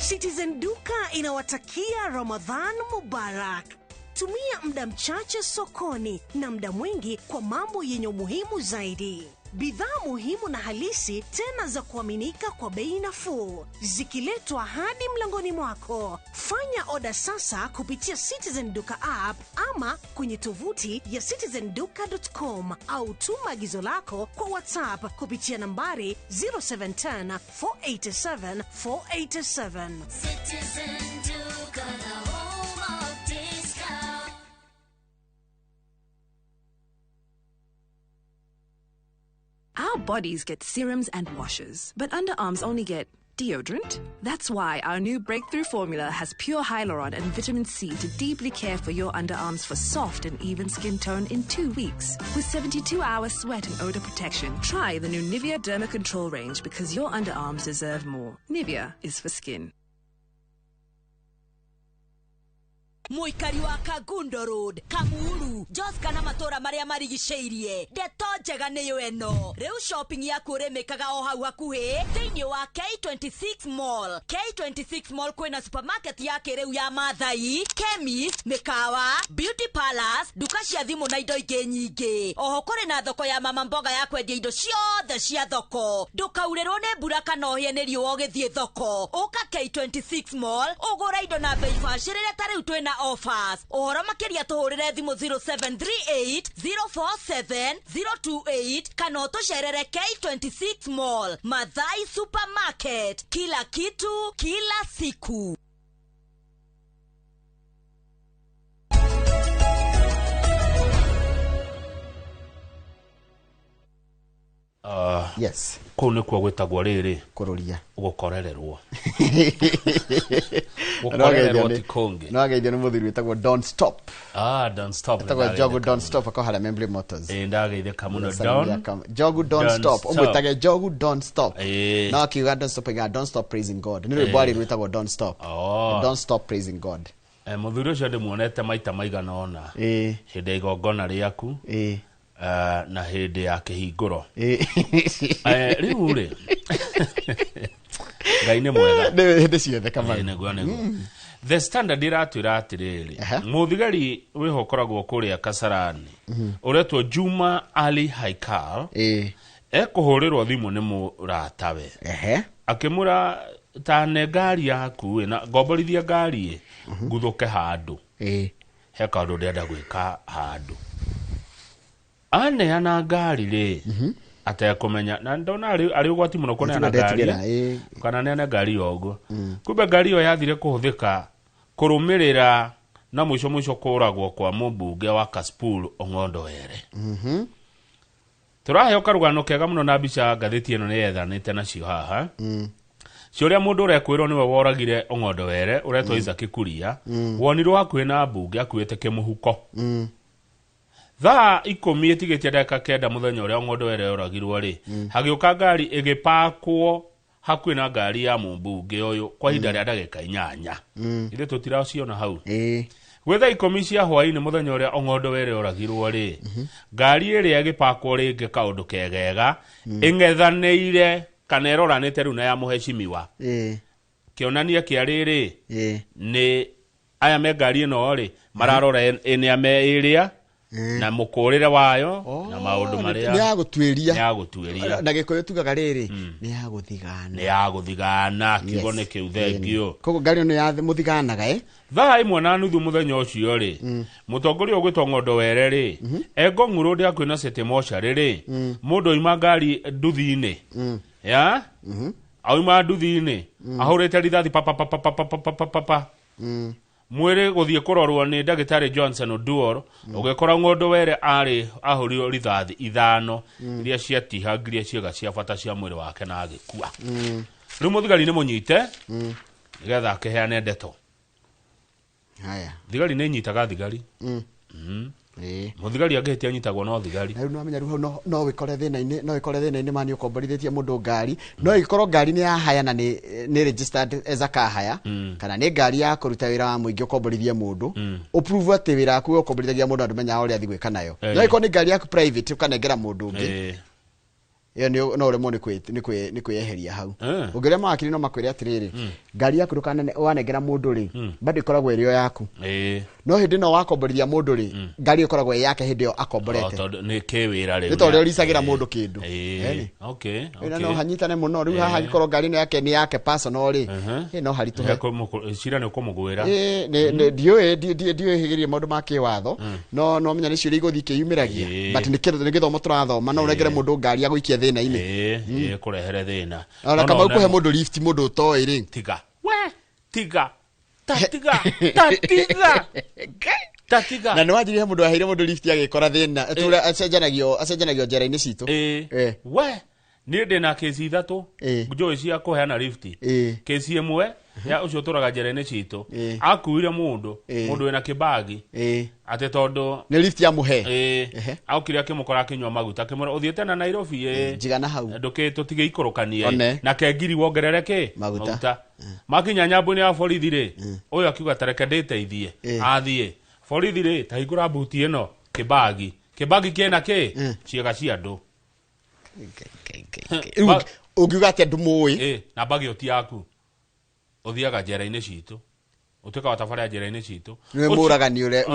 Speaker 3: Citizen Duka inawatakia Ramadhan Mubarak. Tumia muda mchache sokoni na muda mwingi kwa mambo yenye umuhimu zaidi. Bidhaa muhimu na halisi tena za kuaminika kwa bei nafuu zikiletwa hadi mlangoni mwako. Fanya oda sasa kupitia Citizen Duka app ama kwenye tovuti ya citizenduka.com au tuma agizo lako kwa WhatsApp kupitia nambari 0710 487 487.
Speaker 4: Citizen Duka, the home of discount.
Speaker 5: Our bodies get serums and washes, but underarms only get deodorant. That's why our new breakthrough formula has pure hyaluron and vitamin C to deeply care for your underarms for soft and even skin tone in 2 weeks. With 72-hour sweat and odor protection, try the new Nivea Derma Control range because your underarms deserve more. Nivea is for skin.
Speaker 6: Muikari wa Kagundo Road, Kamuru, Jos kana matora maria marigiceirie. Ndeto njega nĩyo eno. Rĩu shopping yaku ũrĩmĩkaga o hau hakuhĩ thĩinĩ wa K26 Mall. K26 Mall kwĩna supermarket ya kĩrĩu ya Maathai, chemist, mĩkawa, beauty palace, duka cia thimũ na indo ingĩ nyingĩ. Oho kũrĩ na thoko ya mama mboga ya kwendia indo ciothe cia thoko. Ndũkaurĩrwo nĩ mbura kana ũhĩe nĩ riũa ũgĩthiĩ thoko. Ũka K26 Mall, ũgũra indo na bei bacĩrĩre ta rĩu twĩna offers. Ohoro makiria tuhurire thimu 0738 047 028 kana utusherere K26 Mall, Maathai Supermarket. Kila kitu, kila siku.
Speaker 1: Yes.
Speaker 2: Kũu nĩkuo gwĩtagwo rĩrĩ
Speaker 1: Kũrũria.
Speaker 2: gũkorererwo. Gũkorererwo ti kũngĩ.
Speaker 1: No ageithio nĩ mũthuri wĩtagwo Don't Stop.
Speaker 2: Don't Stop.
Speaker 1: Etagwo Njogu Don't Stop akao harĩa Membry Motors.
Speaker 2: Ndageithĩka mũno.
Speaker 1: Njogu Don't Stop. Ũmwĩtage Njogu Don't Stop.
Speaker 2: Ĩĩ.
Speaker 1: No akiuga Don't Stop again, Don't Stop Praising God. Nĩ rwĩmbo arĩ rwĩtagwo Don't Stop. Don't Stop Praising God.
Speaker 2: Mũthuri ũcio ndĩmuonete maita maigana ona. Hĩndĩ ya igongona rĩaku. Na hĩndĩ ya kĩhingũro. Rĩu rĩ. Ngai nĩ mwega.
Speaker 1: Hĩndĩ ciothe Kamau.
Speaker 2: Nĩguo. The Standard ĩratwĩra atĩrĩrĩ, mũthigari wĩho ũkoragwo kũrĩa Kasarani ũretwo Juma Ali Haikal ekũhũrĩrwo thimũ nĩ mũratawe akĩmũra tane ngari yaku na ngomborithia ngari nguthũke handũ he kaũndũ ndĩrenda gwĩka handũ aneana ngari rĩ atekũmenya na ndona arĩ ũgwati mũno kũneana ngari kana neana ngari yoguo kumbe ngari yo yathire kũhũthĩka kũrũmĩrĩra na mũico kũragwo kwa mũmbunge wa Kasipul Ong'ondo Were tũraheo karũgano kega mũno na mbica ngathĩti ĩno nĩ ethanĩte nacio haha ciũrĩa mũndũ ũrekwĩrwo nĩwe woragire Ong'ondo Were ũretwo Isaac Kuria wonirwo hakuhĩ na mbunge akuĩte kĩmũhuko thaa 10 itigĩtie ndagĩka 9 mũthenya ũrĩa Ong'ondo Were yoragirwo rĩ hagĩũka ngari ĩgĩpakwo hakuhĩ na ngari ya mũmbunge ũyũ kwa ihinda rĩa ndagĩka 8 ithe tũtiraciona hau gwĩ thaa 10 cia hwaĩ-inĩ mũthenya ũrĩa Ong'ondo Were yoragirwo rĩ ngari ĩrĩa ĩgĩpakwo rĩngĩ kaũndũ kegega ĩng'ethanĩire kana ĩroranĩte rĩu na ya mũhecimiwa kĩonania kĩa rĩrĩ nĩ aya me ngari ĩno rĩ mararora nĩ ame ĩrĩa na mũkũrĩre wayo na maũndũ marĩa
Speaker 1: nĩ yagũtuĩria na gĩkũyũ tugaga rĩrĩ nĩ
Speaker 2: yagũthigana kiugo nĩ kĩu thengio
Speaker 1: koguo ngari ĩno ya mũthiganaga
Speaker 2: thaa 1:30 mũthenya ũcio rĩ mũtongoria ũgwĩtwo Ong'ondo Were rĩ Ngong Road hakuhĩ na City Mortuary rĩ mũndũ oima ngari nduthi-inĩ ya auma nduthi-inĩ ahũrĩte rithathi papa mwĩrĩ gũthiĩ kũrorwo nĩ ndagĩtarĩ Johnson Oduor ũgĩkora Ong'ondo Were arĩ ahũrio rithathi 5 iria ciatihangirie ciĩga cia bata cia mwĩrĩ wake na agĩkua rĩu mũthigari nĩ mũnyite nĩgetha akĩheane ndeto thigari nĩ nyitaga thigari mũthigari angĩhĩtia anyitagwo no thigari
Speaker 1: rĩu no menya rĩu no wĩkore thĩna-inĩ mani ũkomborithĩtie mũndũ ngari no ĩkorwo ngari nĩ ya haya na nĩ registered as a car hire kana nĩ ngari ya kũruta wĩra wa mũingĩ ũkomborithie mũndũ ũprove atĩ wĩra waku ũkomborithagia mũndũ andũ menyaga ũrĩa athi gwĩka nayo no ĩkorwo nĩ ngari yaku private ũkanengera mũndũ ũngĩ iyo no uremwo nĩ kwĩyeheria hau ũngĩrĩa mawakiri no makwĩre atĩrĩrĩ ngari yaku wanengera mũndũ rĩ bado ĩkoragwo ĩrĩo yaku no hĩndĩ no wakomborithia mũndũ rĩ ngari ĩkoragwo ĩ yake hĩndĩ ĩyo akomborete
Speaker 2: nĩ kĩwĩra rĩu
Speaker 1: nĩ tondũ ũricagĩra mũndũ kĩndũ
Speaker 2: okay
Speaker 1: no hanyitane mũno rĩu haha gĩkorwo ngari ĩno yake nĩ yake personal rĩ no haritũhe
Speaker 2: cira nĩ ũkũmũgwĩra
Speaker 1: ndiũĩ hĩgĩrie maũndũ ma kĩwatho no menya nĩ ciũria igũthiĩ kĩyumĩragia but nĩ gĩthomo tũrathoma no ũrengere mũndũ ngari ya gũikia thĩna-inĩ
Speaker 2: kũrehere thĩna
Speaker 1: ona Kamau kũhe mũndũ lift mũndũ ũtoĩ rĩ tiga na nĩ wanjĩrĩhe mũndũ aheire mũndũ lift agĩkora thĩna acenjanagio njĩra-inĩ citũ
Speaker 2: niĩ ndĩna kesi 3 njũĩ cia kũheana lift kesi ĩmwe ya ũcio tũraga njĩra-inĩ citũ akuire mũndũ wĩna kĩbagi atĩ tondũ
Speaker 1: nĩ lift ya mũhe
Speaker 2: aukire akĩmũkora akĩnyua maguta akĩmwĩra ũthiĩte na Nairobi
Speaker 1: njigana hau
Speaker 2: tũtige ikũrũkanie na kengiri wongerere maguta makinya nyambo-inĩ ya borithi rĩ ũyũ akiuga tareke ndĩteithie athiĩ borithi rĩ ta hingũra mbuti ĩno kĩbagi kĩna ciĩga cia andũ
Speaker 1: ũngiuga atĩ andũ mũĩ
Speaker 2: na bagi oti yaku ũthiaga njĩra-inĩ citũ ũtuĩka wa tabarĩra njĩra-inĩ citũ
Speaker 1: wĩ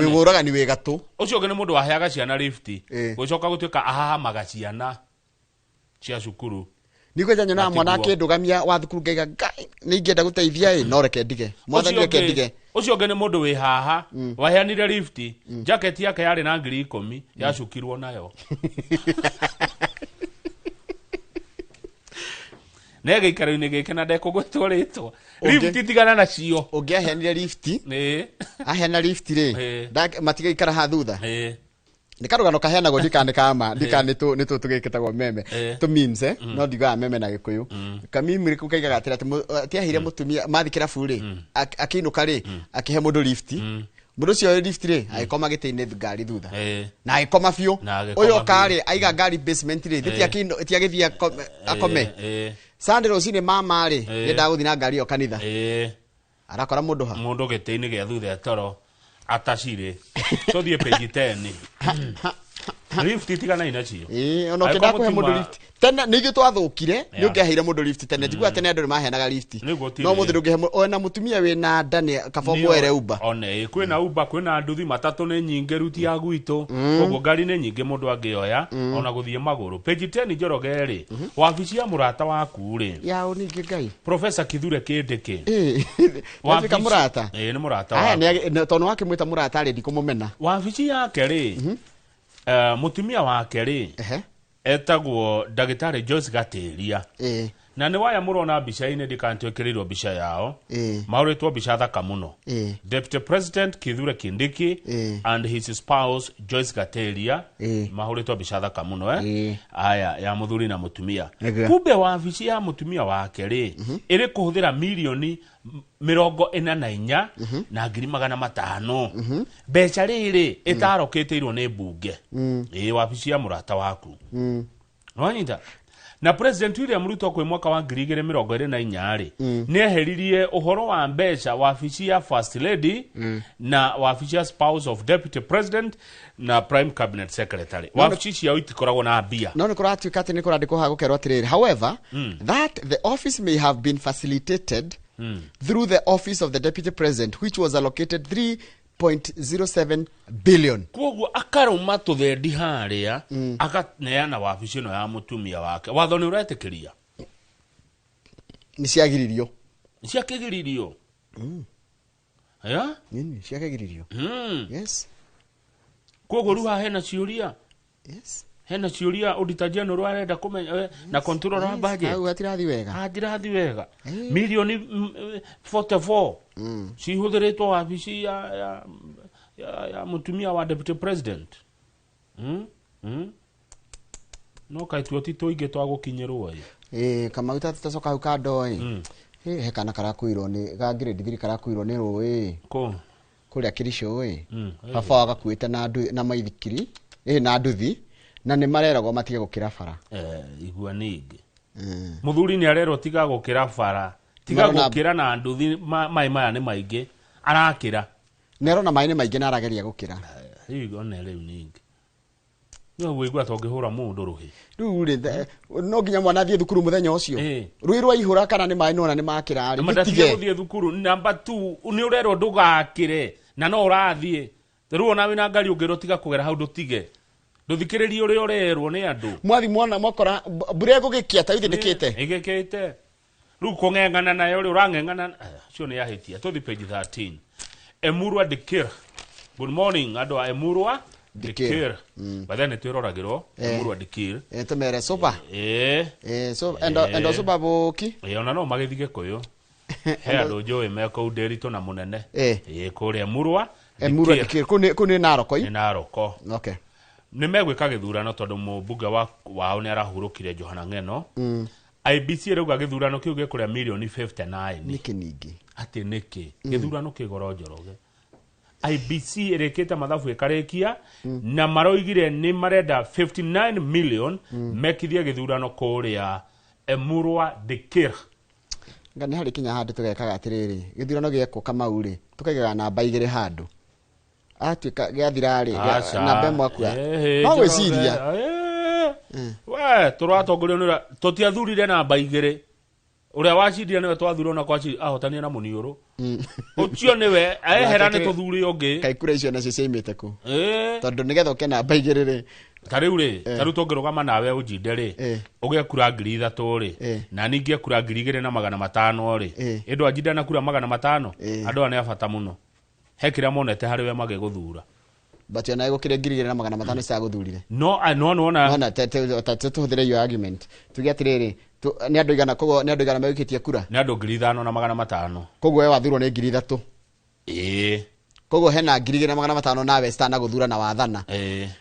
Speaker 1: mũragani wĩ gatũ
Speaker 2: ũcio ũngĩ nĩ mũndũ waheaga ciana lift gũcoka gũtuĩka ahahamaga ciana cia cukuru
Speaker 1: nĩkwenja nyonaga mwana akĩndũgamia wa thukuru ngaiga nĩ ingĩenda gũteithia no reke ndige mwathani reke ndige
Speaker 2: ũcio ũngĩ nĩ mũndũ wĩ haha waheanire lift jacket yake yarĩ na ngiri 10 yacukirwo nayo nega ikaro-inĩ gĩkĩ na ndekũgwĩtwo rĩtwa lift tigana nacio
Speaker 1: ũngĩaheanire lift aheana lift rĩ matiga ikara ha thutha Nĩ karũgano kaheanagwo ndikane kama ndikane nĩ tũgĩkĩtagwo meme tũ memes no ndigaga meme na Gĩkũyũ kamimi rĩkũ kaigaga atĩra tiahire mũtumia mathi kĩrabu rĩ akĩinũka rĩ akĩhe mũndũ lift mũndũ ũcio lift rĩ agĩkoma gĩtĩ-inĩ ngari thutha na agĩkoma biũ ũyũ karĩ aiga ngari basement rĩ tiagĩthiĩ akome Sunday rũcinĩ mama rĩ nĩndagũthiĩ na ngari ĩyo kanitha arakora mũndũ
Speaker 2: gĩtĩ-inĩ gĩa thutha toro atacire tũthiĩ page 10 lift tigana inacio
Speaker 1: ona ũkĩenda kũhe mũndũ lift tene nĩ ithuĩ twathũkire nĩ ũngĩaheire mũndũ lift tene njiguaga tene andũ nĩ maheanaga lift no mũthĩ ndũngĩhe ona mũtumia wĩna nda nĩ kaba ũmwere Uber
Speaker 2: ona kwĩna Uber kwĩna nduthi matatũ nĩ nyingĩ ruti ya gwitũ ũguo ngari nĩ nyingĩ mũndũ angĩoya ona gũthiĩ magũrũ page 10 Njoroge rĩ wabici ya mũrata waku rĩ
Speaker 1: yaũ ningĩ Ngai
Speaker 2: Professor Kithure Kindiki
Speaker 1: wabici mũrata
Speaker 2: nĩ mũrata wa
Speaker 1: tondũ wakĩmwĩta mũrata rĩ ndikũmũmena
Speaker 2: wabici yake rĩ mutumia wake ri etagwo ndagĩtarĩ Joyce Gatĩria na nĩ waya mũrona mbica-inĩ ndikantwĩkĩrĩirwo mbica yao maũrĩtwo mbica thaka mũno Deputy President Kithure Kindiki and his spouse Joyce Gatĩria mahũrĩtwo mbica thaka mũno aya ya mũthuri na mũtumia kumbe wabici ya mũtumia wake ri ĩrĩ kũhũthĩra milioni 44 na 500 mbeca rĩrĩ ĩtarokĩtĩirwo nĩ mbunge wabici ya mũrata waku wanyita na President William Ruto kwĩ mwaka wa 2024 rĩ nĩeheririe ũhoro wa mbeca wabici ya First Lady na wabici ya Spouse of Deputy President na Prime Cabinet Secretary wabici ciao itikoragwo na mbia
Speaker 1: no nĩ kũratuĩka atĩ nĩ kũrandĩkwo ha gũkerwo atĩrĩrĩ however that the office may have been facilitated through the office of the Deputy President which was allocated 3.07 billion.
Speaker 2: Koguo akaruma tuthendi haria akaneana wabici no ya mutumia wake watho nĩ ũretĩkĩria
Speaker 1: nĩ ciagiririo
Speaker 2: aya
Speaker 1: nini ciagiririo yes
Speaker 2: koguo ruha hena ciuria hena ciuria auditor general arenda kumenya na controller budget
Speaker 1: au atirathi
Speaker 2: wega milioni 44 cihũthĩrĩtwo wabici ya mutumia wa Deputy President no kaitwo titoinge twagũkinyĩrwo
Speaker 1: kama utacoka hau kando hekana karakuirwo nĩ ga grade 3 karakuirwo nĩ rũĩ kũrĩa Kirisho baba agakuĩte na maithikiri na nduthi na nĩ mareragwo matige gũkĩra bara
Speaker 2: igua ningĩ muthuri nĩ arerwo tiga gũkĩra bara tiga gũkĩra na nduthi maĩ maya nĩ maingĩ arakĩra
Speaker 1: nerona maĩ nĩ maingĩ na arageria gũkĩra
Speaker 2: igua nĩ rĩu ningĩ no wĩigua tongĩhũra mũndũ rũhĩ
Speaker 1: rĩu rĩ no nginya mwana athiĩ thukuru mũthenya ũcio rũĩ rwaihũra kana nĩ maĩ nona nĩ makĩra rĩ
Speaker 2: matige gũthiĩ thukuru number 2 nĩ ũrerwo ndũgakĩre na no ũrathiĩ rĩu ona wĩna ngari ũngĩrwo tiga kũgera hau ndũtige ndũthikĩrĩrie ũrĩa ũrerwo nĩ andũ
Speaker 1: mwathi mwana mwakora mbura gũgĩkia ta ithindĩkĩte
Speaker 2: igĩkĩte rĩu kũng'eng'ana nayo ũrĩa ũrang'eng'ana cio nĩ yahĩtia tũthi page 13 Emurwa Dikir good morning andũ a Emurwa Dikir baada nĩ twĩroragĩrwo Emurwa Dikir
Speaker 1: tũmere soba so endo soba boki
Speaker 2: ona no magĩthige Gĩkũyũ he andũ njũĩ meko Nderitu na Mũnene kũrĩa Emurwa
Speaker 1: Dikir kũnĩ
Speaker 2: Naroko
Speaker 1: okay
Speaker 2: nĩ megwĩka gĩthurano tondũ mũmbunge wao nĩ arahurũkire Johana Ng'eno IBC rauga gĩthurano kĩu gĩkũrĩa milioni 59
Speaker 1: nĩkĩ ningĩ
Speaker 2: atĩ nĩkĩ gĩthurano kĩgoro Njoroge IBC ĩrĩkĩte mathabu ĩkarĩkia na maroigire nĩ marenda 59 million mekithie gĩthurano kũrĩa Emurwa Dikir
Speaker 1: ngani harĩ kinya handũ tũgekaga atĩrĩrĩ gĩthurano gĩekwo Kamau rĩ tũkaigaga namba 2 handũ atuĩka gĩathirarĩ namba ĩmwe akua no gwĩciria we
Speaker 2: tũratongorio nĩ tũtiathurire namba 2 ũrĩa wacindia nĩwe twathurwo na kwaci ahotania na Mũniũrũ ũcio nĩwe ahera nĩ tũthuri ũngĩ
Speaker 1: kaikura icio nacio ciaimĩte kũ tondũ nĩgetha ũke namba 2 rĩ
Speaker 2: tarĩu rĩ tarĩu tũngĩrũgama nawe ũnjinde rĩ ũgekura 3,000 rĩ na ningĩ ekura 2,500 rĩ ĩndũ anjinde na kura 500 andũ ane abata mũno hekira monete harĩ we magĩgũthura
Speaker 1: but yana gũkire 2,500 cia gũthurire
Speaker 2: no
Speaker 1: ona tũhũthĩre your argument tuge atĩrĩrĩ nĩ andũ igana koguo nĩ andũ igana megĩtie kura
Speaker 2: nĩ andũ 5,500
Speaker 1: koguo we wathurwo nĩ 3,000 koguo hena 2,500 nawe stana guthura na wathana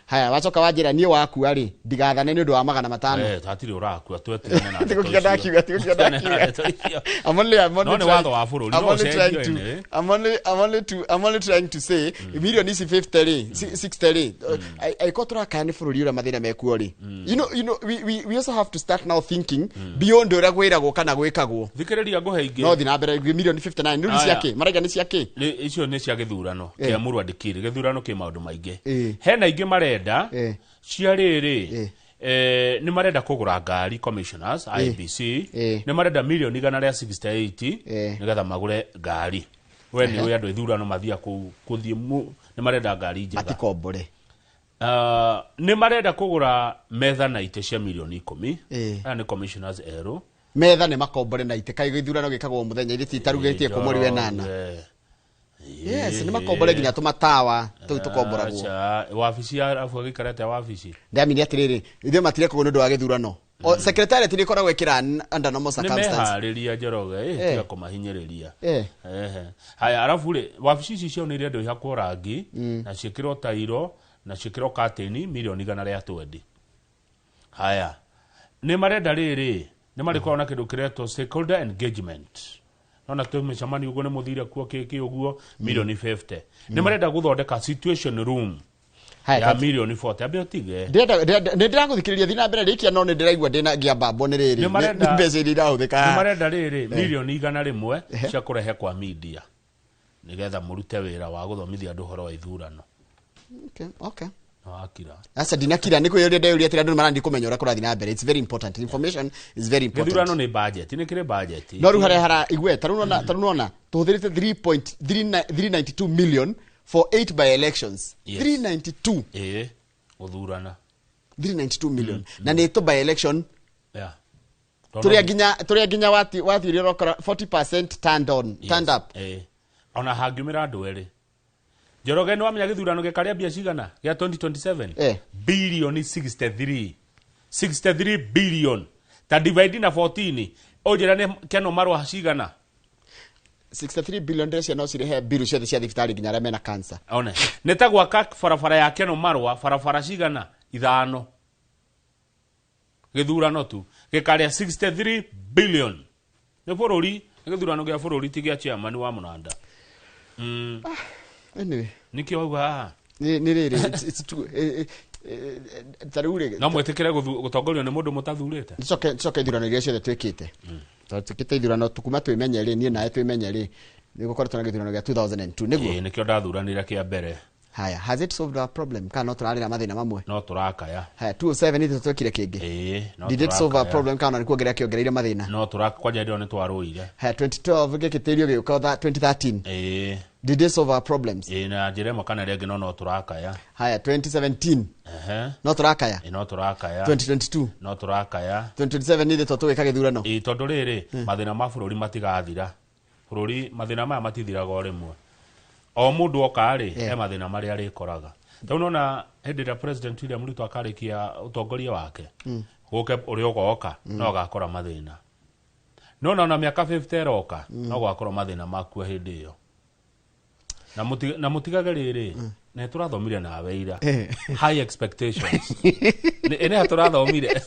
Speaker 1: haya wacoka wanjira nie wakua ri ndigathane ni undu wa 500
Speaker 2: tatiri urakua twetirane na
Speaker 1: tikukiga ndakiuga I'm only trying to say million is 50 ri 60 ri I kotra kani fururi ura mathina mekuo ri you know we also have to start now thinking beyond ura gwiragwo kana gwikagwo
Speaker 2: thikiriria nguhe ingi
Speaker 1: no thina mbere million 59 nuri ciake maraiga ni ciake
Speaker 2: icio ni cia githurano kia muru andikire githurano ki maundu maingi hena ingi marenda cia riri ni marenda kugura ngari commissioners IBC ni marenda million 168 nigetha magure ngari we ni we andu ithurano mathia kuthie ni marenda ngari njega
Speaker 1: atikombore
Speaker 2: ni marenda kugura metha na ite cia million 10 ni commissioners ero
Speaker 1: metha ni makombore na ite kai githurano gikagwo muthenya ithiti tarugetie ku muri we nana yes ni makombore ginya tumatawa tukomboragwo
Speaker 2: wabici ya afu gikarate wabici
Speaker 1: ndamini atiriri ithe matire kugo ndu wa githurano secretariat ni koragwo ikira under normal circumstances
Speaker 2: ni mehariria Njoroge tiga kumahinyiriria haya arafu ri wabici ici cio ni ire ndu ihakwo rangi na cikiro tairo na cikiro curtain million 120 haya ni marenda riri ni marikora na kindu kireto stakeholder engagement nona tumecamani ugo ni muthire kuo kiki uguo million 50 ni marenda guthondeka situation room ya million 40 abe otige ndira guthikiriria thina mbere rikia no ni ndiraigua ndina ngiambambo ni riri ni mbeca ira uthika ni marenda riri million 100 cia kurehe kwa media nigetha murute wira wa guthomithia andu horo wa ithurano
Speaker 1: okay
Speaker 2: akira
Speaker 1: asa dinakira niko yori ndeyuri atira ndu marandi kumenya ura kurathi na mbere it's very important information is very important
Speaker 2: githurano ni budget ni kire budget
Speaker 1: no ru hara igwe tarunona tuhuthirite 392 million for 8 by elections 392
Speaker 2: uthurana
Speaker 1: 392 million na ni to by election turia ginya wati rokora 40% turned up
Speaker 2: ona hangimira andu eri Njoroge no amenya githurano gikaria bia cigana ya 2027 billion 63 billion ta divide na 14 ojera ne keno marwa cigana
Speaker 1: 63 billion ndese no cirehe biru cia thibitari ginya ra mena cancer
Speaker 2: one netagwa ka farafara ya keno marwa farafara cigana 5 githurano tu gikaria 63 billion ne bururi githurano gya bururi tigia chairman wa munanda
Speaker 1: anyway
Speaker 2: nikio auga
Speaker 1: ni riri it's too tarure
Speaker 2: no mwetekere gutongorio ni mundu mutathurite
Speaker 1: coke ithurano iria ciothe twikite tukite ithurano tukuma twimenye ri nie nae twimenye ri ni gukora tuna githurano gya 2002 niguo
Speaker 2: nikio ndathuranira kia mbere
Speaker 1: haya has it solved our problem kana no turarira mathina mamwe
Speaker 2: no turakaya
Speaker 1: haya 207 ito twekire kingi
Speaker 2: no
Speaker 1: did it solve our problem kana ni kuongerea kiongereire mathina
Speaker 2: no turaka kwanja ndio ni twaruire
Speaker 1: haya 2012 gikitirio gikuka 2013 did it solve our problems
Speaker 2: na jiremo kana rege no turakaya
Speaker 1: haya 2017 no turakaya
Speaker 2: no turakaya
Speaker 1: 2022
Speaker 2: no turakaya
Speaker 1: 2027 ni to tweka githurano
Speaker 2: tondu riri mathina ma bururi matigathira bururi mathina maya matithiraga o rimwe o mundu okari he mathina mari ari koraga taunona hedira president William Ruto akarikia utongoria wake guke uri ugoka no gakora mathina na miaka 50 roka no gakora mathina makua hindi yo na mutigage riri na turathomire na weira high expectations ene haturathomire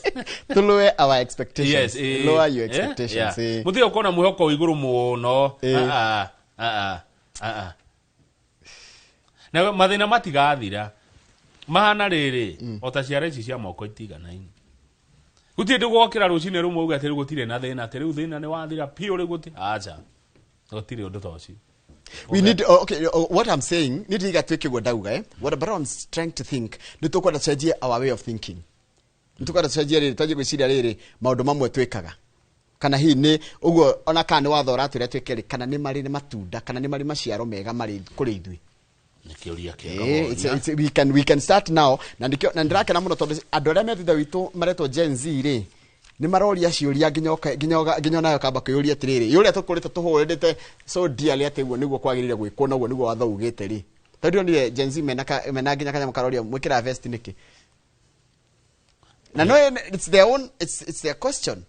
Speaker 1: tulwe our expectations
Speaker 2: yes,
Speaker 1: lower your expectations
Speaker 2: mutiga kona muhoko iguru muno na mathina matigathira mahana riri otaciara ici cia moko itiganaini gutie ndugokira rucine rumwe uga ati gutire na thina ati riu thina ni wathira pio ri guti acha gutire undu toci
Speaker 1: we need okay what I'm saying need to get ndauga what but I'm trying to think nitukwenda change our way of thinking nitukwenda change riri twaje gwiciria riri maundu mamwe twikaga kana hi ni uguo ona kana wathora twire twikeri kana ni mari ni matunda kana ni mari maciaro mega mari kuri ithui
Speaker 2: nikiuria kiega
Speaker 1: we can start now na ndirake na muno tondu andu aria methitha witu maretwo Gen Z ri ni maroria ciuria ginyo nayo kamba kuyuria tiriri yuria tukurite tuhurite so dearly ati guo niguo kwagirire gwikwo na guo niguo wathaugite ri tondu ni Gen Z mena ginya kanya makaroria mwikira vest niki na no it's their question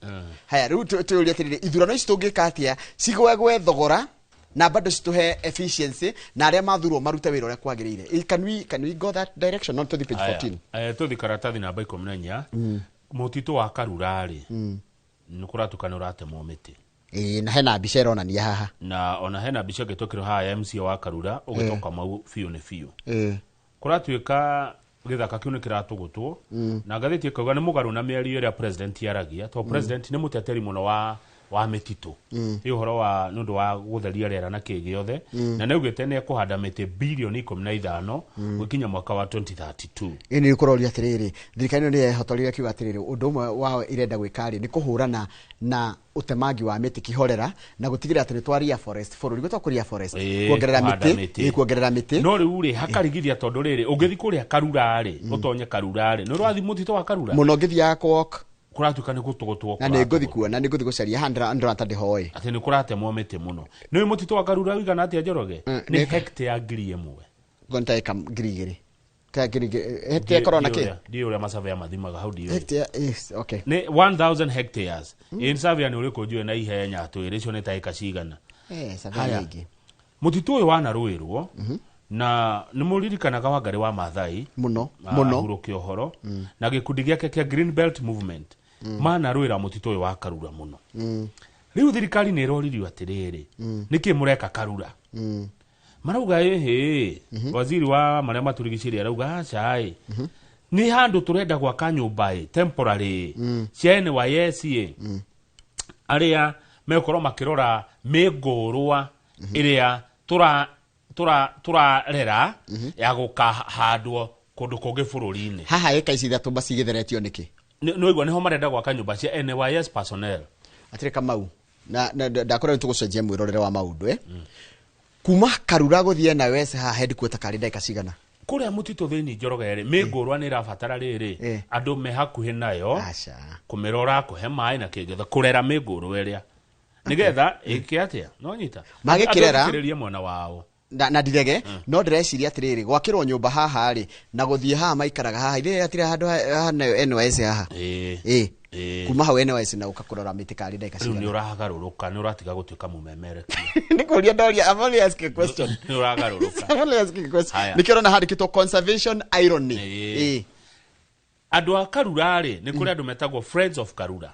Speaker 1: haya riu tuyuria tiriri ithurano ici tungika atia cigwegwe thogora na bado cituhe efficiency na aria mathurwo marute wira uria kwagirire. Can we go that direction, not to the page 14?
Speaker 2: Tuthi karatathi namba 14 mutitu wa Karurari nukuratukanä å ratemwo mä tä
Speaker 1: na hena mbica ironania haha
Speaker 2: na ona hena mbica ngä tå haha MC wa Karura å gä toka mau biå nä biå kå ratuä ka gä thaka kä u nä kä ratå gå two na ngathä kauga nä må garå na mä ario ä rä a president yaragia to president nä må teteri må no wa mä titå ä å horo wa nä å ndå wa gå theria rĩera na kä gä othe na nä augä te nä ekå handa mä tä bilioni 15 gwä kinya mwaka wa 2032
Speaker 1: ini kå roria atä rä rä thirikari ä no nä yehotorire kiuga atä rä rä å ndå ũmwe wao irenda gwä ka rä nä kå hå rana na utemangi wa miti kihorera na gutigire ati ni twaria forest bururi gutwakuria forest kuongerera miti
Speaker 2: no riu ri hakarigithia tondu riri ungithi kuria Karura ri utonye Karura ri no rwathi mutito wa Karura
Speaker 1: muno ngithia kwok
Speaker 2: kuratuka ni gutugutwo
Speaker 1: na ni nguthi kuona ni nguthi gucaria handra ata hoi
Speaker 2: ati ni kuratemwo miti muno ni mutito wa Karura wigana atia Njoroge ni hectare 1,000
Speaker 1: gonta eka 2,000 hectare korona ke
Speaker 2: ndio ule masavea mathimaga hau ndio
Speaker 1: hectare is okay
Speaker 2: ni 1000 hectares in savia ni uri kujue na ihenya twiri cio ni taika cigana
Speaker 1: savia ingi
Speaker 2: mutitu uyu wana ruirwo na ni muririkanaga Wangari wa Maathai
Speaker 1: muno
Speaker 2: hurukia uhoro na gikundi giake kia Green Belt Movement mana ruira mutitu uyu wa Karura muno riu thirikari ni iroririo atiriri niki mureka Karura marauga waziri wa maria maturigiciria arauga acai ni handu turenda gwaka nyumba temporary cia NYS aria mekorwo makirora mingurwa iria turarera ya gukahandwo kundu kungi bururi-ini
Speaker 1: haha eka ici ithatu bacigitheretio niki
Speaker 2: no igwa niho marenda gwaka nyumba cia NYS personnel
Speaker 1: atire Kamau na ndakora tugucenjia mwirorere wa maundu kuma Karura guthie na wese ha headquarter karinda ikacigana
Speaker 2: kuria mutito thini Njoroge ri mingurwa ni rabatara riri andu me hakuhi nayo kumirora kuhe mai na kigetha kurera mingurwa iria nigetha iki atia no nyita
Speaker 1: magikirera
Speaker 2: mwana wao
Speaker 1: na ndirege no ndireciria atiriri gwakirwo nyumba haha ri na guthie haha maikaraga haha ire atire handu NYS haha kuma hau NYS na ukakurora miti karinda ikacigana
Speaker 2: ni urahagaruruka ni uratiga gutuika mumemere
Speaker 1: nikuria ndoria I'm only asking a question
Speaker 2: ni urahagaruruka
Speaker 1: I'm only asking a question nikirona handikitwo conservation irony
Speaker 2: andu a Karura ri ni kuri andu metagwo Friends of Karura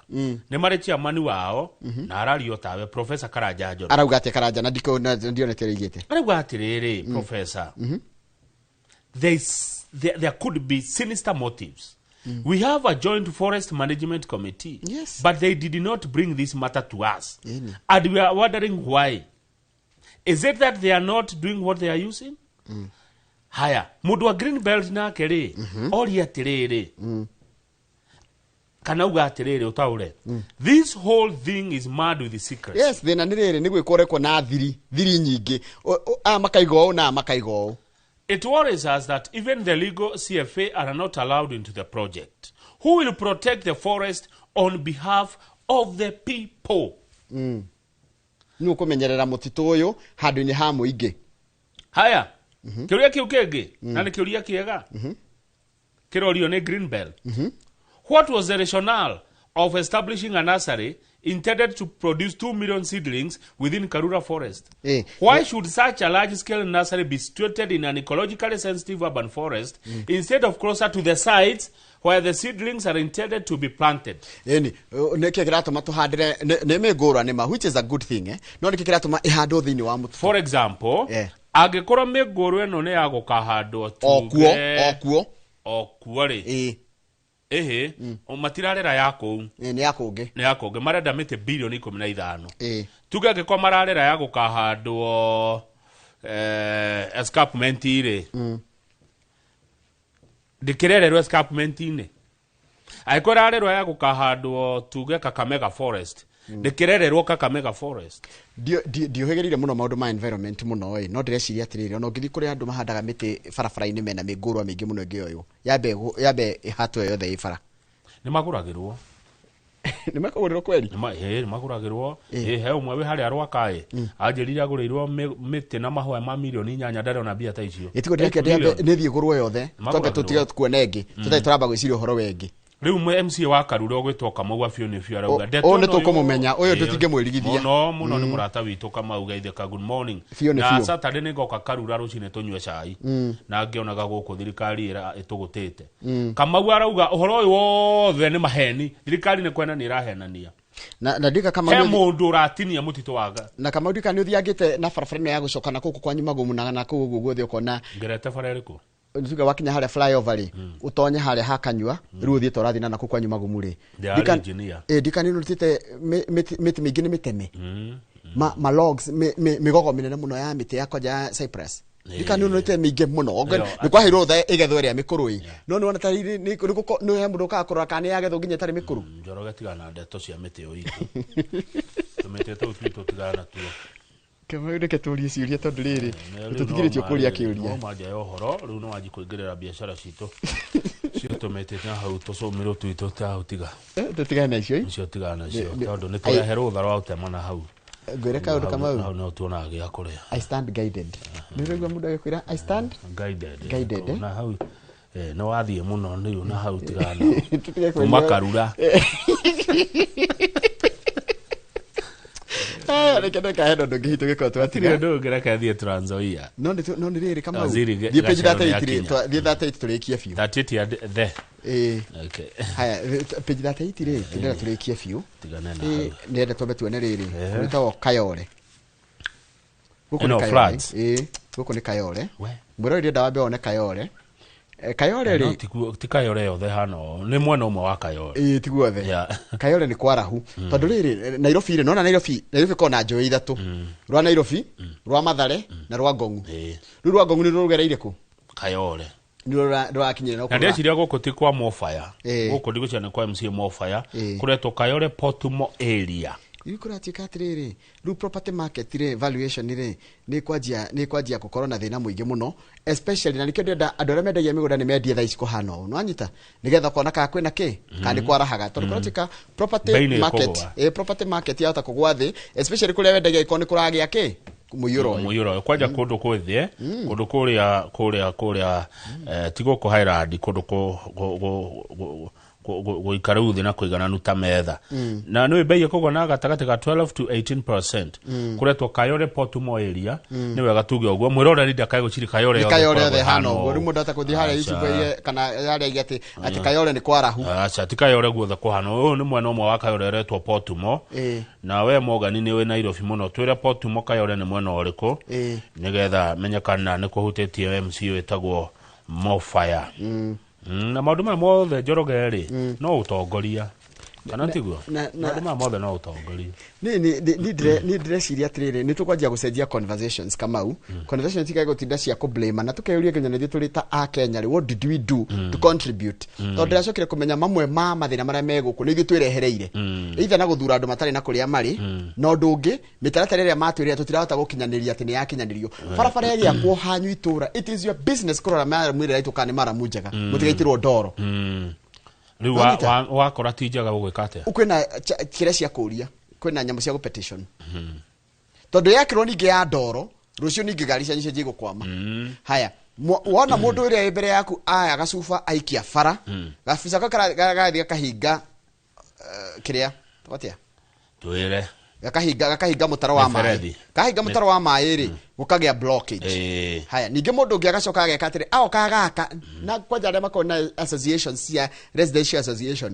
Speaker 2: ni mari chairman wao na arario tawe Professor Karanja Njoroge
Speaker 1: arauga ati Karanja na ndionete rigite
Speaker 2: arauga atiriri Professor there could be sinister motives. We have a joint forest management committee, but they did not bring this matter to us. And we are wondering why. Is it that they are not doing what they are using? Haya, mundu wa Green Belt na keri, ori atiriri. Kanauga atiriri utaure. This whole thing is mad with the secrets.
Speaker 1: Yes, thina niriri nigwe koreko na thiri nyingi. Makaigo na makaigo.
Speaker 2: It worries us that even the legal CFA are not allowed into the project. Who will protect the forest on behalf of the people?
Speaker 1: Ni ukumenyerera mutitu uyu handu-ini ha muingi.
Speaker 2: Haya, kiuria kiu kingi na ni kiuria kiega. Kirorio ni Green Belt. What was the rationale of establishing a nursery intended to produce 2 million seedlings within Karura forest? Why should such a large-scale nursery be situated in an ecologically sensitive urban forest instead of closer to the sites where the seedlings are intended to be planted?
Speaker 1: Niki kiratuma tuhandire ne migurwa nima, which is a good thing no niki kiratuma ihando thini wa mutu.
Speaker 2: For example, agikorwo migurwa eno ni ya gukahandwo okuo ri matirarera yako
Speaker 1: ni
Speaker 2: yako marenda mite bilioni 15 tuge ngikwa mararera ya gukahandwo escarpment ire dikirererwo escarpment ine aikorarerwo ya gukahandwo tuge Kakamega forest dikirererwo Kakamega forest
Speaker 1: dio hegerire muno maundu ma environment muno no direciria atiriri ono ngithi kuri andu mahandaga miti barabara-ini mena mingurwa mingi muno ngi uyu yabe ihatwe yothe ifara
Speaker 2: ni maguragirwo
Speaker 1: ni makaguriro kweli
Speaker 2: ni maguragirwo he umwe we hari arwakae anjirira agurirwo miti na mahwa ma milioni 8 ndare ona bia ta icio
Speaker 1: itigo direke ni thie gurwo yothe toke tutiga kuona ingi tutai turamba gwiciria horo wengi
Speaker 2: riu MC wa Karura ogwitwo Kamau afio ni fio arauga
Speaker 1: o ne tukumumenya uyo tutingemwirigithia
Speaker 2: muno ni murata witu Kamau gaitheka good morning na Saturday ni goka Karura rucine tunywe cai na ngionaga guku thirikari ira itugutite Kamau arauga uhoro uyu wothe ni maheni thirikari ni kwena ni irahenania
Speaker 1: na ndika kama
Speaker 2: he mundu uratinia mutito waga
Speaker 1: na kama ndika ni uthiangite na barabara ya gucoka na kuku kwanyu magumu na kugu guothe ukona
Speaker 2: ngerete fareriko
Speaker 1: nduga wakinya hale flyover ri utonye hale hakanywa riu uthie torathina na kuku kwanyu magumu ri ndika ni nutite miti mingine miteme ma logs migogo minene muno ya miti ya koja Cyprus ndika ni nutite mingi muno ni kwa hiro tha igethwe ria mikurui no ni wona tari ni he mundu ka kurora kana ya getho nginya tari mikuru
Speaker 2: njoroge tigana ndeto cia miti yo itu tumetete utwito tigana tuo
Speaker 1: kama yule ketulia ciuria tondu riri tutigiritio kuria kiuria
Speaker 2: no maja yo horo riu no waji kuingirira biashara cito cio tumetete na hau tucumiro twito ta utiga
Speaker 1: tutigana icio
Speaker 2: cio tigana icio tondu ni tureherwo utharo wa utemana hau
Speaker 1: gwire kaundu kama
Speaker 2: hau no tuona gia kuria
Speaker 1: I stand guided nirigwa mundu agikwira I stand guided
Speaker 2: na hau no wathie muno ni na hau tigana kuma Karura
Speaker 1: rekenda ka hedo ngihito giko twatiga
Speaker 2: ndo ngereka thie Trans Nzoia
Speaker 1: no ni riri kama thie page data itire thie data iturikia fiu
Speaker 2: that ya the okay
Speaker 1: haya page data itire ndira turikia fiu
Speaker 2: tigana na hau
Speaker 1: ndenda tombe tuone riri kuritawo Kayole
Speaker 2: guko ni floods
Speaker 1: guko ni Kayole mwero iri ndawa be one Kayole Kayole ri
Speaker 2: ti Kayole yothe hano ni mwena umwe wa Kayole
Speaker 1: tiguothe Kayole ni kwarahu tondu riri Nairobi ri nona Nairobi kona njoi ithatu rwa Nairobi rwa Mathare na rwa Ngongu ru rwa Ngongu ni rugereire ku
Speaker 2: Kayole
Speaker 1: ni rwa kinyire no
Speaker 2: na ndeciria guko ti kwa Mofaya guko ndiguciana kwa MC Mofaya kuretwo Kayole Portumo area
Speaker 1: ikuratika atiriri ru property market ri valuation ri ni kwajia gukorwo na thina muingi muno especially na nikio ndenda andu aria mendagia migunda ni mendie tha iciko hano no anyita nigetha kona ka kwina ki kandi kwarahaga tondu kuratika property market yata kugwa thi especially kuria wendagia ikoni kuragia ki muyuro
Speaker 2: kwaja kundu kwithie kundu kuria tigo ko Highland kundu ko goikara uthi na kuigana nuta metha na no bei yako na gatagate ka 12 to 18% kuretwo Kayole Portumo area ni wega tuge ogwo mwirora rida kaigo chiri Kayole
Speaker 1: yothe hano gori mundu atakuthi haria YouTube kana haria igati ati Kayole ni kwarahu
Speaker 2: acha ti Kayole guothe ko hano ni mwena umwe wa Kayole retwo Portumo na we Morgan ni we Nairobi muno twire Portumo Kayole ni mwena uriko nigetha menyekana ni kuhutetie MC wetagwo Mofaya na maundu ma mothe Njoroge ri no utongoria kana tiguo maundu ma mothe no utongoria
Speaker 1: ni direciria atiriri ni tukwajia gucenjia conversations Kamau conversations tikago tinda cia ku blame na tukeyuria Kenya nithio turita a Kenya ri what did we do to contribute tondu ndacokire kumenya mamwe ma mathina maria meguku ni ithu twirehereire either na guthura andu matari na kuria mari no ndungi mitaratara iria matwirira tutirahota gukinyaniria ati ni yakinyanirio barabara iria ku hanyu itura it is your business kurora mara mwire raitu kana mara munjaga mutigaitirwo ndoro
Speaker 2: riu wakora tijaga gugikate
Speaker 1: ukwina kire cia kuria kwina nyamu cia petition tondu yakirwo ningi ya ndoro rucio ningi gari cia nyice jigukwama haya wona mundu iria imbere yaku aya gacuba aikia bara gabisa gathia kahinga kiria twatia
Speaker 2: twire
Speaker 1: gakahinga mutaro wa mai kahinga mutaro wa mai ri gukagia blockage haya ningi mundu ngi agacoka ageka atiri ao kagaka na kwanja aria makona association cia residential association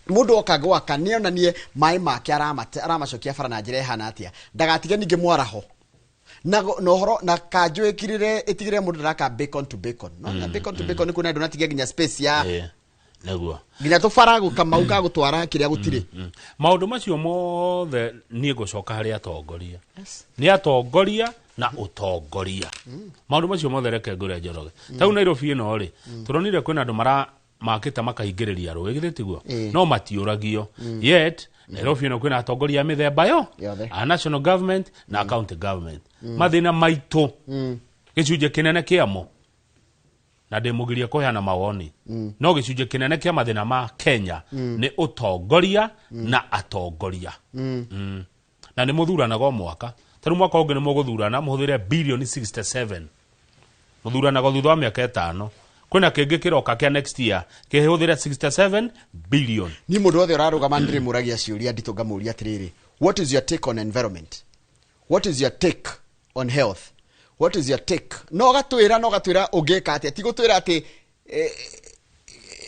Speaker 1: mundu okagwa kaniona nie mai make aramacokia bara na njira ihana atia ndagatige ningi mwaraho na nohoro na kanjwe itigire mundu ndaka bacon to bacon no na bacon to bacon kuna ndonatigia ginya space ya
Speaker 2: naguo
Speaker 1: ginya tufaragu Kamau ka gutwara kiria gutire
Speaker 2: maundu macio mothe nie gucoka hari atongoria ni atongoria na utongoria maundu macio mothe reke ngure Njoroge tau Nairobi ino ri turonire kwina andu mara makita makahingiriria ruwe githitiguo no matiuragio yet Nairobi ino kwina atongoria mithemba yo a national government na county government mathina maitu gicunje kinene kiamo na demugiria kuheana mawoni no gicunje kinene kia mathina ma Kenya ni utongoria na atongoria na ni muthuranaga mwaka taru mwaka ungi ni muguthurana muhuthire bilioni 67 muthuranaga thutha wa miaka 5 kwina kenge kiroka kia next year kihuthira 67 billion.
Speaker 1: Ni mundu othe urarugama ndire muragia ciuria ndito ngamuria atiriri, what is your take on environment? What is your take on health? What is your take? No gatwira ugeka ati tigutwira ati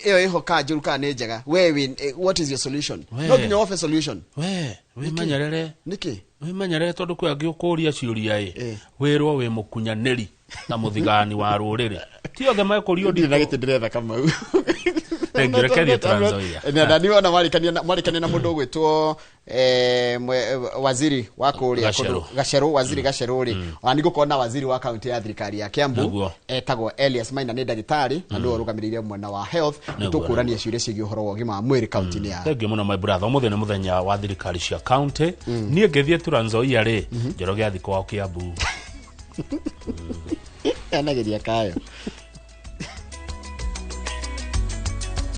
Speaker 1: eyo kanjuru kana njega wewe, what is your solution? No ginya offer solution.
Speaker 2: We manyarere
Speaker 1: niki
Speaker 2: we manyarere tondu kwa ngiukuria ciuria wirwo we mukunyaneri na muthigani wa ruriri ti othe maikurio
Speaker 1: ndi na giti ndiretha Kamau
Speaker 2: ngirekeria Trans Nzoia
Speaker 1: na niona marikania na mundu gwitwo waziri wa kuria Gaceru, waziri Gaceru ri ani gukona waziri wa county ya thirikari ya Kiambu etagwo Elias Maina ni ndagitari na ndio rugamiriria mwena wa health tukurania ciuria ciigi uhoro wa gima mwiri county ni ya.
Speaker 2: Thank you muno my brother. Muthenya muthenya wa thirikari cia county nie ngethie Trans Nzoia ri Njoroge athiko wa Kiambu
Speaker 1: anageria kayo